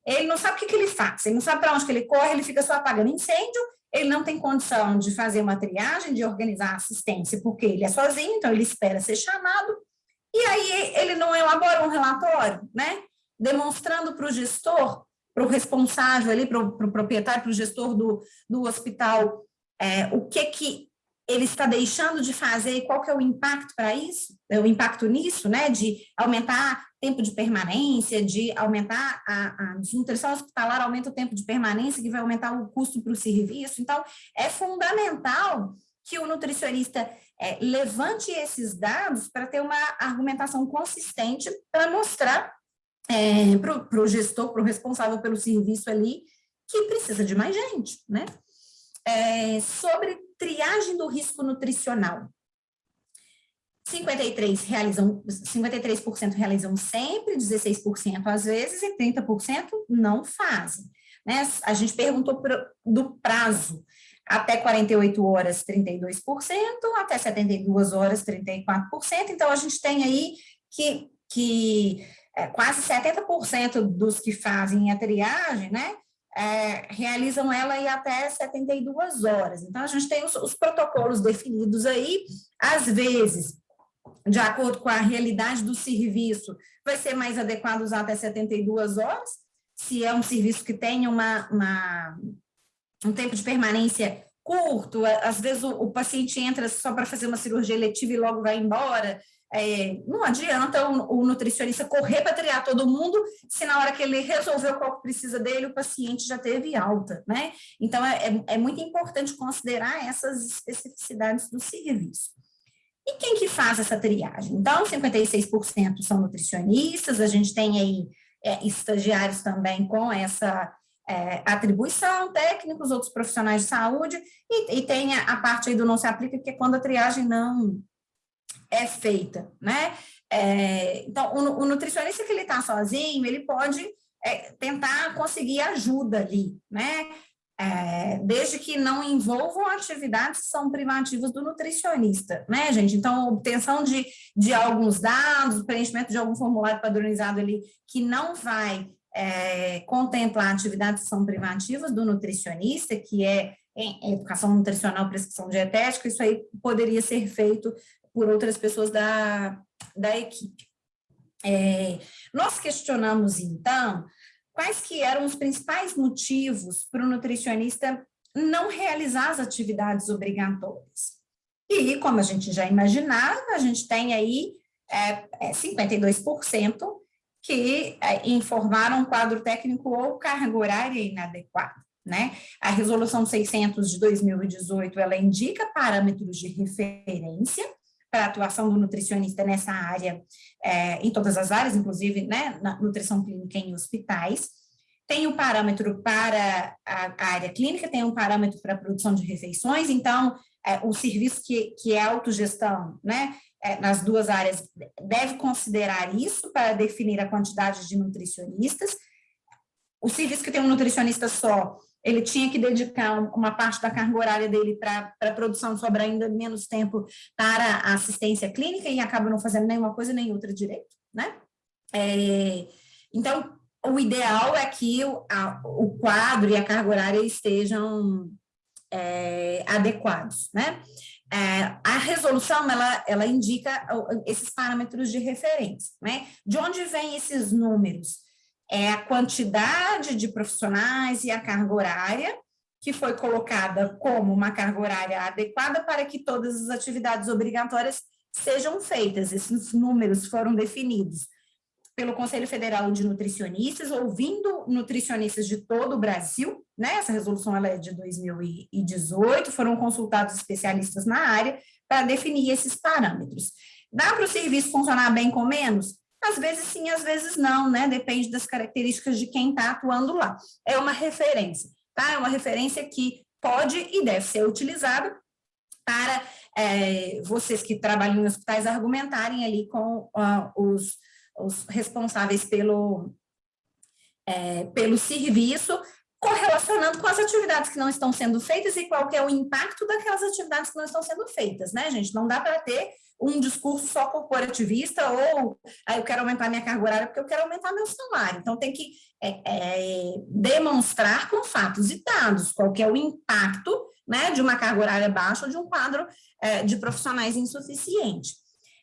Ele não sabe o que ele faz, ele não sabe para onde que ele corre, ele fica só apagando incêndio, ele não tem condição de fazer uma triagem, de organizar a assistência, porque ele é sozinho, então ele espera ser chamado, e aí ele não elabora um relatório, né? Demonstrando para o gestor, para o responsável ali, para o proprietário, para o gestor do hospital, o que ele está deixando de fazer e qual que é o impacto para isso, o impacto nisso, né? De aumentar tempo de permanência, de aumentar a desnutrição hospitalar, aumenta o tempo de permanência, que vai aumentar o custo para o serviço. Então, é fundamental que o nutricionista levante esses dados para ter uma argumentação consistente para mostrar para o gestor, para o responsável pelo serviço ali, que precisa de mais gente, né? Sobre triagem do risco nutricional. 53% realizam sempre, 16% às vezes e 30% não fazem, né? A gente perguntou do prazo. Até 48 horas, 32%, até 72 horas, 34%. Então, a gente tem aí que quase 70% dos que fazem a triagem, né, realizam ela em até 72 horas. Então, a gente tem os protocolos definidos aí, às vezes, de acordo com a realidade do serviço, vai ser mais adequado usar até 72 horas, se é um serviço que tem um tempo de permanência curto, às vezes o paciente entra só para fazer uma cirurgia eletiva e logo vai embora. Não adianta o nutricionista correr para triar todo mundo, se na hora que ele resolveu qual que precisa dele, o paciente já teve alta, né? Então, é muito importante considerar essas especificidades do serviço. E quem que faz essa triagem? Então, 56% são nutricionistas, a gente tem aí estagiários também com essa atribuição, técnicos, outros profissionais de saúde, e tem a parte aí do não se aplica, que é quando a triagem não é feita, né? Então, o nutricionista que ele está sozinho, ele pode tentar conseguir ajuda ali, né? Desde que não envolvam atividades que são privativas do nutricionista, né, gente? Então, obtenção de alguns dados, preenchimento de algum formulário padronizado ali, que não vai contemplar atividades que são privativas do nutricionista, que é educação nutricional, prescrição dietética, isso aí poderia ser feito por outras pessoas da equipe. Nós questionamos, então, quais que eram os principais motivos para o nutricionista não realizar as atividades obrigatórias. E, como a gente já imaginava, a gente tem aí 52% que informaram um quadro técnico ou carga horária inadequada, né? A Resolução 600 de 2018, ela indica parâmetros de referência para a atuação do nutricionista nessa área, em todas as áreas, inclusive, né, na nutrição clínica em hospitais. Tem um parâmetro para a área clínica, tem um parâmetro para a produção de refeições, então, o serviço que é autogestão, né, nas duas áreas, deve considerar isso para definir a quantidade de nutricionistas. O serviço que tem um nutricionista só, ele tinha que dedicar uma parte da carga horária dele para a produção, sobra ainda menos tempo para a assistência clínica e acaba não fazendo nenhuma coisa nem outra direito, né? Então, o ideal é que o quadro e a carga horária estejam adequados, né? A resolução, ela indica esses parâmetros de referência, né? De onde vêm esses números? A quantidade de profissionais e a carga horária, que foi colocada como uma carga horária adequada para que todas as atividades obrigatórias sejam feitas. Esses números foram definidos pelo Conselho Federal de Nutricionistas, ouvindo nutricionistas de todo o Brasil, né? Essa resolução ela é de 2018, foram consultados especialistas na área para definir esses parâmetros. Dá para o serviço funcionar bem com menos? Às vezes sim, às vezes não, né? Depende das características de quem está atuando lá. É uma referência, tá? É uma referência que pode e deve ser utilizada para vocês que trabalham em hospitais argumentarem ali com os responsáveis pelo serviço, correlacionando com as atividades que não estão sendo feitas e qual que é o impacto daquelas atividades que não estão sendo feitas, né, gente? Não dá para ter um discurso só corporativista ou eu quero aumentar minha carga horária porque eu quero aumentar meu salário. Então, tem que demonstrar com fatos e dados qual que é o impacto, né, de uma carga horária baixa ou de um quadro de profissionais insuficiente.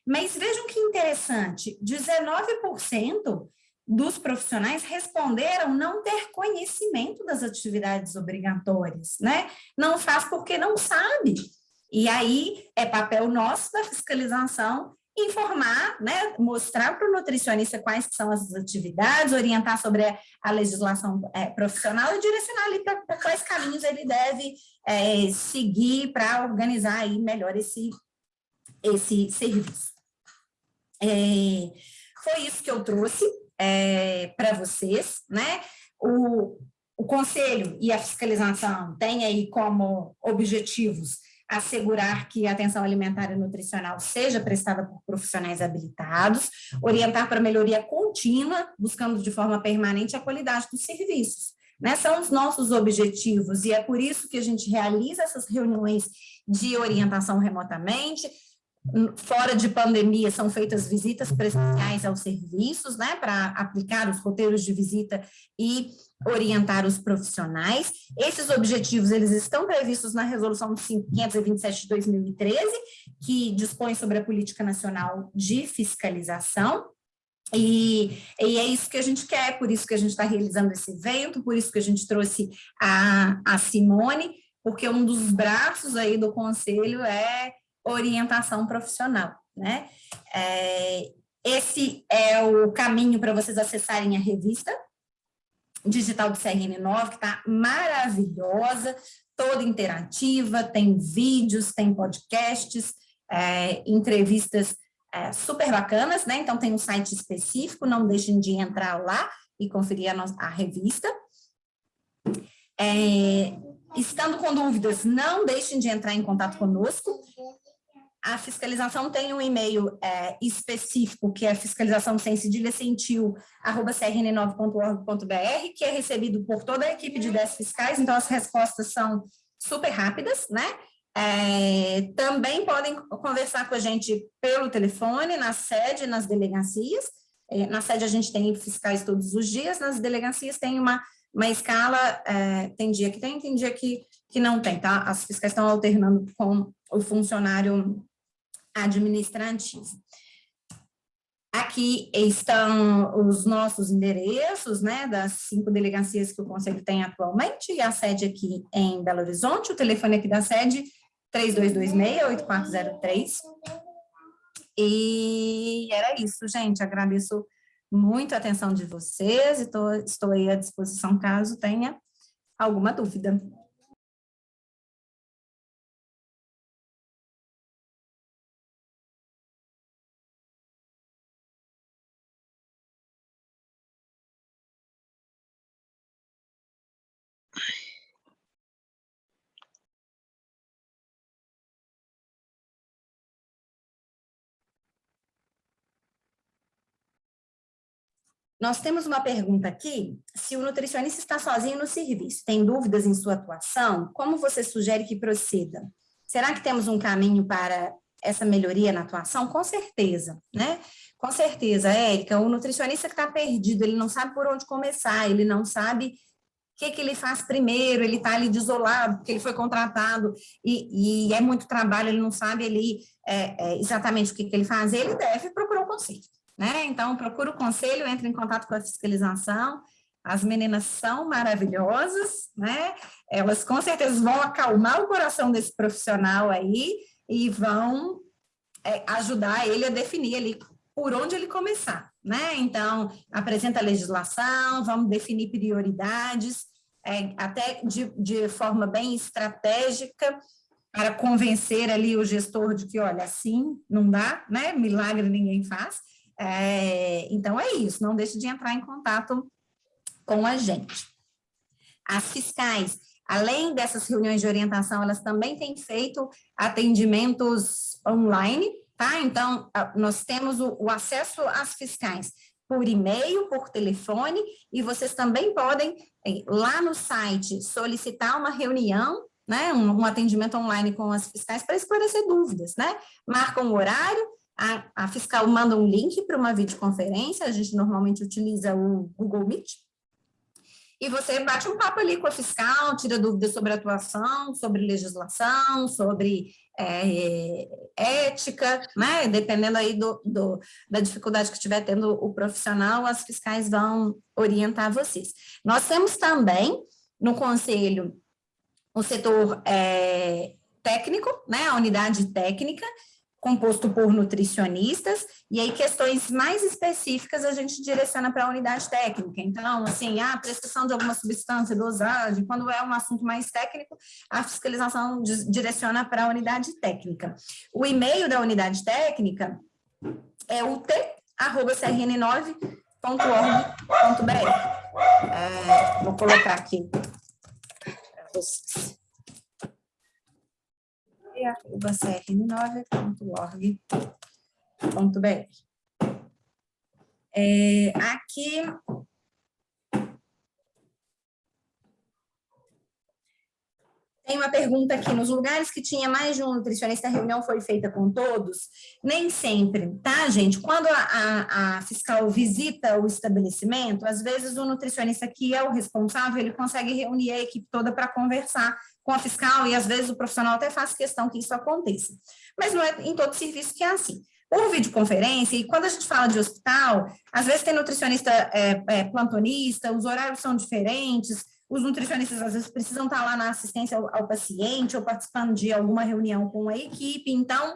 Mas vejam que interessante, 19% dos profissionais responderam não ter conhecimento das atividades obrigatórias, né? Não faz porque não sabe. E aí é papel nosso da fiscalização informar, né? Mostrar para o nutricionista quais são as atividades, orientar sobre a legislação profissional e direcionar ali para quais caminhos ele deve seguir para organizar aí melhor esse serviço. Foi isso que eu trouxe para vocês, né? O Conselho e a fiscalização têm aí como objetivos assegurar que a atenção alimentar e nutricional seja prestada por profissionais habilitados, orientar para melhoria contínua, buscando de forma permanente a qualidade dos serviços, né? São os nossos objetivos e é por isso que a gente realiza essas reuniões de orientação remotamente, fora de pandemia, são feitas visitas presenciais aos serviços, né, para aplicar os roteiros de visita e orientar os profissionais. Esses objetivos, eles estão previstos na Resolução 527 de 2013, que dispõe sobre a Política Nacional de Fiscalização, e é isso que a gente quer, por isso que a gente está realizando esse evento, por isso que a gente trouxe a Simone, porque um dos braços aí do Conselho é orientação profissional, né? Esse é o caminho para vocês acessarem a revista digital do CRN9, que está maravilhosa, toda interativa, tem vídeos, tem podcasts, entrevistas super bacanas, né? Então tem um site específico, não deixem de entrar lá e conferir a revista. Estando com dúvidas, não deixem de entrar em contato conosco. A fiscalização tem um e-mail específico, que é fiscalizaçãosemcentilha@crn9.org.br, que é recebido por toda a equipe de 10 fiscais, então as respostas são super rápidas, né? Também podem conversar com a gente pelo telefone, na sede, nas delegacias. Na sede a gente tem fiscais todos os dias, nas delegacias tem uma escala, tem dia que tem dia que não tem, tá? As fiscais estão alternando com o funcionário administrativo. Aqui estão os nossos endereços, né, das 5 delegacias que o Conselho tem atualmente, e a sede aqui em Belo Horizonte, o telefone aqui da sede, 3226-8403. E era isso, gente. Agradeço muito a atenção de vocês e estou aí à disposição caso tenha alguma dúvida. Nós temos uma pergunta aqui: se o nutricionista está sozinho no serviço, tem dúvidas em sua atuação, como você sugere que proceda? Será que temos um caminho para essa melhoria na atuação? Com certeza, né? Com certeza, Érica, o nutricionista que está perdido, ele não sabe por onde começar, ele não sabe o que ele faz primeiro, ele está ali desolado, porque ele foi contratado, e é muito trabalho, ele não sabe ali exatamente o que ele faz, ele deve procurar um conselho. Né? Então, procura o conselho, entre em contato com a fiscalização, as meninas são maravilhosas, né? Elas com certeza vão acalmar o coração desse profissional aí e vão ajudar ele a definir ali por onde ele começar, né? Então, apresenta a legislação, vamos definir prioridades, até de forma bem estratégica, para convencer ali o gestor de que, olha, assim não dá, né? Milagre ninguém faz. Então, é isso, não deixe de entrar em contato com a gente. As fiscais, além dessas reuniões de orientação, elas também têm feito atendimentos online, tá? Então, nós temos o acesso às fiscais por e-mail, por telefone, e vocês também podem, lá no site, solicitar uma reunião, né? Um atendimento online com as fiscais para esclarecer dúvidas, né? Marca um horário, a fiscal manda um link para uma videoconferência, a gente normalmente utiliza o Google Meet, e você bate um papo ali com a fiscal, tira dúvidas sobre atuação, sobre legislação, sobre ética, né? Dependendo aí da dificuldade que estiver tendo o profissional, as fiscais vão orientar vocês. Nós temos também, no Conselho, o setor técnico, né? A unidade técnica, composto por nutricionistas, e aí questões mais específicas a gente direciona para a unidade técnica. Então, assim, a prescrição de alguma substância, dosagem, quando é um assunto mais técnico, a fiscalização direciona para a unidade técnica. O e-mail da unidade técnica é ut@crn9.org.br. Vou colocar aqui para vocês. crn9.org.br. Aqui Tem uma pergunta aqui, nos lugares que tinha mais de um nutricionista, a reunião foi feita com todos? Nem sempre, tá, gente? Quando a fiscal visita o estabelecimento, às vezes o nutricionista que é o responsável, ele consegue reunir a equipe toda para conversar com a fiscal, e às vezes o profissional até faz questão que isso aconteça. Mas não é em todo serviço que é assim. Por videoconferência, e quando a gente fala de hospital, às vezes tem nutricionista plantonista, os horários são diferentes, os nutricionistas, às vezes, precisam estar lá na assistência ao paciente ou participando de alguma reunião com a equipe. Então,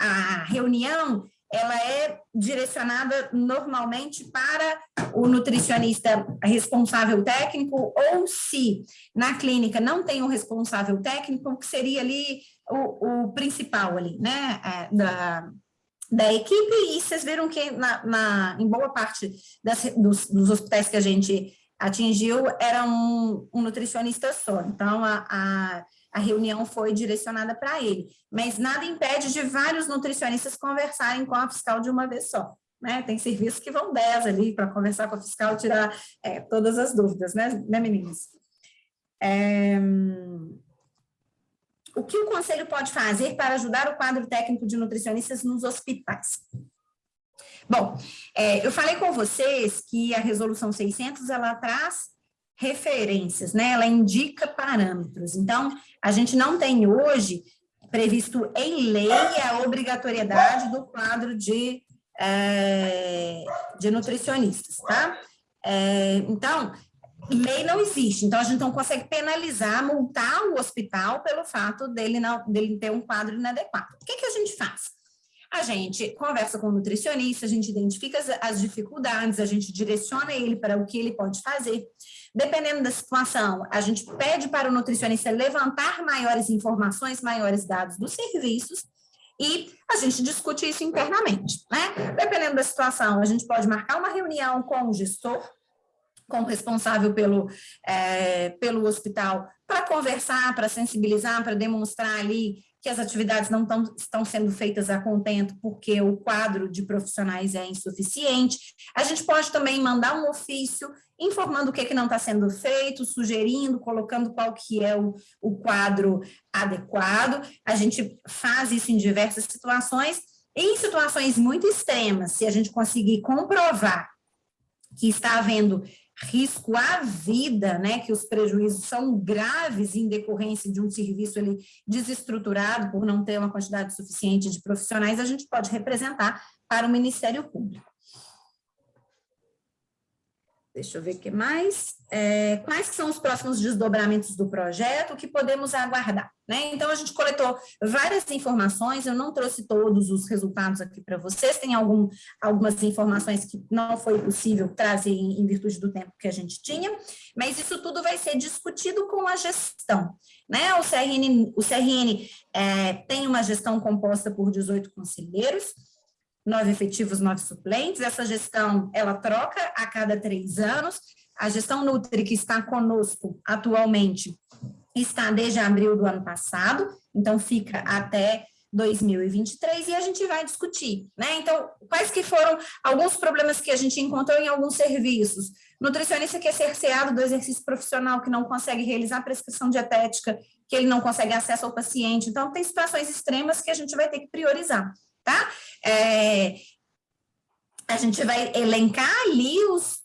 a reunião, ela é direcionada normalmente para o nutricionista responsável técnico, ou se na clínica não tem um responsável técnico, que seria ali o principal ali, né, da equipe. E vocês viram que em boa parte dos hospitais que a gente atingiu, era um nutricionista só, então a reunião foi direcionada para ele, mas nada impede de vários nutricionistas conversarem com a fiscal de uma vez só, né? Tem serviços que vão 10 ali para conversar com a fiscal, tirar todas as dúvidas, né meninas? O que o Conselho pode fazer para ajudar o quadro técnico de nutricionistas nos hospitais? Bom, eu falei com vocês que a Resolução 600, ela traz referências, né? Ela indica parâmetros. Então, a gente não tem hoje previsto em lei a obrigatoriedade do quadro de nutricionistas, tá? Então, lei não existe. Então, a gente não consegue penalizar, multar o hospital pelo fato dele ter um quadro inadequado. O que a gente faz? A gente conversa com o nutricionista, a gente identifica as dificuldades, a gente direciona ele para o que ele pode fazer. Dependendo da situação, a gente pede para o nutricionista levantar maiores informações, maiores dados dos serviços, e a gente discute isso internamente, né? Dependendo da situação, a gente pode marcar uma reunião com o gestor, com o responsável pelo hospital, para conversar, para sensibilizar, para demonstrar ali que as atividades não estão sendo feitas a contento porque o quadro de profissionais é insuficiente. A gente pode também mandar um ofício informando o que não está sendo feito, sugerindo, colocando qual que é o quadro adequado. A gente faz isso em diversas situações, e em situações muito extremas, se a gente conseguir comprovar que está havendo risco à vida, né, que os prejuízos são graves em decorrência de um serviço ali desestruturado por não ter uma quantidade suficiente de profissionais, a gente pode representar para o Ministério Público. Deixa eu ver o que mais. Quais são os próximos desdobramentos do projeto, o que podemos aguardar, né? Então, a gente coletou várias informações, eu não trouxe todos os resultados aqui para vocês, tem algumas informações que não foi possível trazer em virtude do tempo que a gente tinha, mas isso tudo vai ser discutido com a gestão, né? O CRN tem uma gestão composta por 18 conselheiros, 9 efetivos, 9 suplentes. Essa gestão, ela troca a cada 3 anos. A gestão Nutri, que está conosco atualmente, está desde abril do ano passado, então fica até 2023, e a gente vai discutir, né? Então, quais que foram alguns problemas que a gente encontrou em alguns serviços? Nutricionista que é cerceado do exercício profissional, que não consegue realizar a prescrição dietética, que ele não consegue acesso ao paciente. Então, tem situações extremas que a gente vai ter que priorizar, tá? A gente vai elencar ali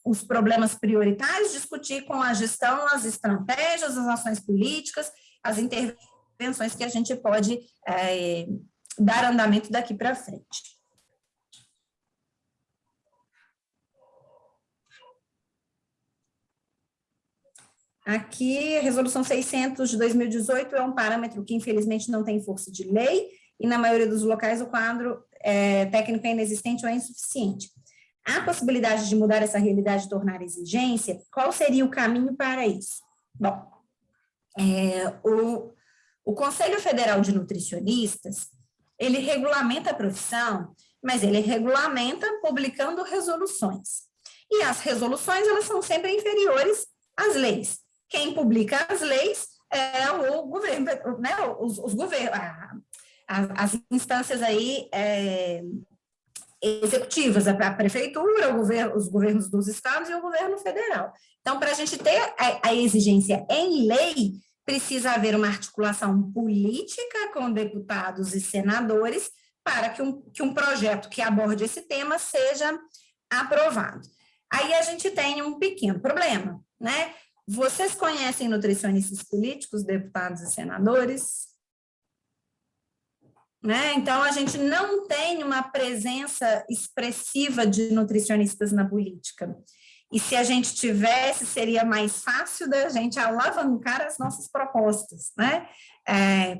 os problemas prioritários, discutir com a gestão as estratégias, as ações políticas, as intervenções que a gente pode dar andamento daqui para frente. Aqui, a Resolução 600 de 2018 é um parâmetro que, infelizmente, não tem força de lei, e na maioria dos locais o quadro técnico é inexistente ou é insuficiente. Há possibilidade de mudar essa realidade e tornar exigência? Qual seria o caminho para isso? Bom, o Conselho Federal de Nutricionistas, ele regulamenta a profissão, mas ele regulamenta publicando resoluções. E as resoluções, elas são sempre inferiores às leis. Quem publica as leis é o governo, né, os governos, as instâncias aí executivas, a prefeitura, os governos dos estados e o governo federal. Então, para a gente ter a exigência em lei, precisa haver uma articulação política com deputados e senadores para que um projeto que aborde esse tema seja aprovado. Aí a gente tem um pequeno problema, né? Vocês conhecem nutricionistas políticos, deputados e senadores? Né? Então, a gente não tem uma presença expressiva de nutricionistas na política. E se a gente tivesse, seria mais fácil da gente alavancar as nossas propostas, né?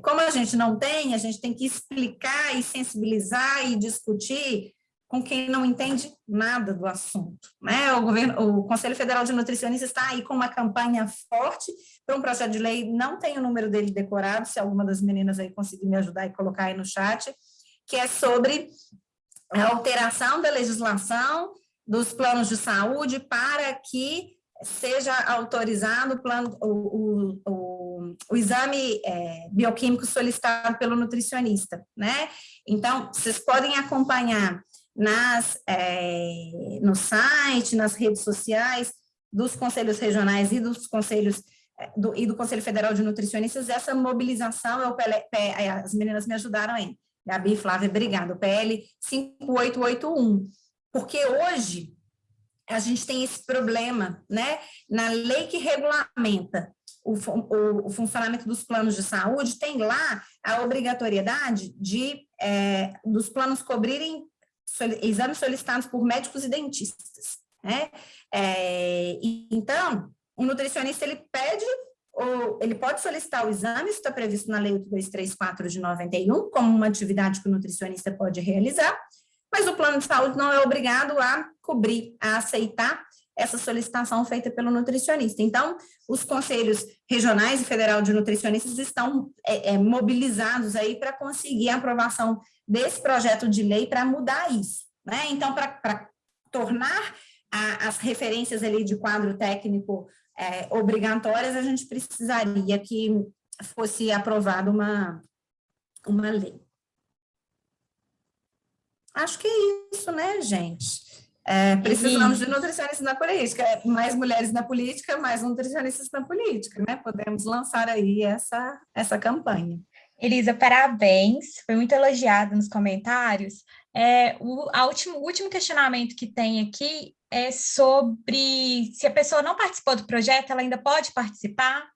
Como a gente não tem, a gente tem que explicar e sensibilizar e discutir com quem não entende nada do assunto, né? O Conselho Federal de Nutricionistas está aí com uma campanha forte para um projeto de lei, não tem o número dele decorado, se alguma das meninas aí conseguir me ajudar e colocar aí no chat, que é sobre a alteração da legislação dos planos de saúde para que seja autorizado o exame bioquímico solicitado pelo nutricionista, né? Então, vocês podem acompanhar no site, nas redes sociais dos conselhos regionais e dos conselhos do Conselho Federal de Nutricionistas, essa mobilização, as meninas me ajudaram aí, Gabi, Flávia, obrigada, o PL 5881, porque hoje a gente tem esse problema, né, na lei que regulamenta o funcionamento dos planos de saúde, tem lá a obrigatoriedade dos planos cobrirem exames solicitados por médicos e dentistas, né? Então, o nutricionista, ele pode solicitar o exame, isso está previsto na Lei 8234 de 91, como uma atividade que o nutricionista pode realizar, mas o plano de saúde não é obrigado a cobrir, a aceitar essa solicitação feita pelo nutricionista. Então, os conselhos regionais e federal de nutricionistas estão mobilizados aí para conseguir a aprovação desse projeto de lei para mudar isso, né? Então, para tornar as referências ali de quadro técnico obrigatórias, a gente precisaria que fosse aprovada uma lei. Acho que é isso, né, gente? Precisamos de nutricionistas na política, mais mulheres na política, mais nutricionistas na política, né? Podemos lançar aí essa campanha. Elisa, parabéns, foi muito elogiada nos comentários. O último questionamento que tem aqui é sobre se a pessoa não participou do projeto, ela ainda pode participar?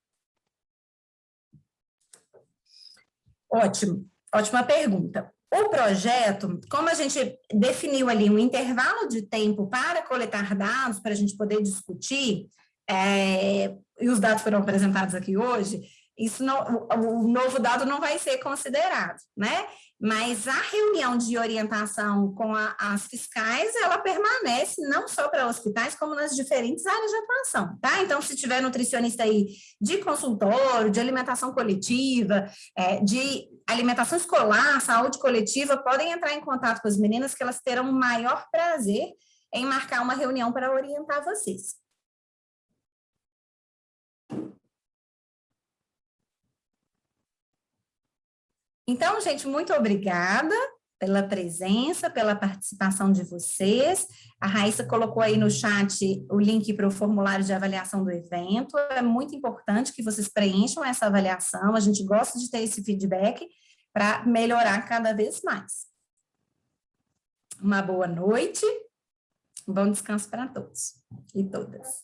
Ótima pergunta. O projeto, como a gente definiu ali um intervalo de tempo para coletar dados, para a gente poder discutir, e os dados foram apresentados aqui hoje, o novo dado não vai ser considerado, né? Mas a reunião de orientação com as fiscais, ela permanece não só para hospitais, como nas diferentes áreas de atuação, tá? Então, se tiver nutricionista aí de consultório, de alimentação coletiva, de alimentação escolar, saúde coletiva, podem entrar em contato com as meninas, que elas terão o maior prazer em marcar uma reunião para orientar vocês. Então, gente, muito obrigada pela presença, pela participação de vocês. A Raíssa colocou aí no chat o link para o formulário de avaliação do evento. É muito importante que vocês preencham essa avaliação. A gente gosta de ter esse feedback para melhorar cada vez mais. Uma boa noite, bom descanso para todos e todas.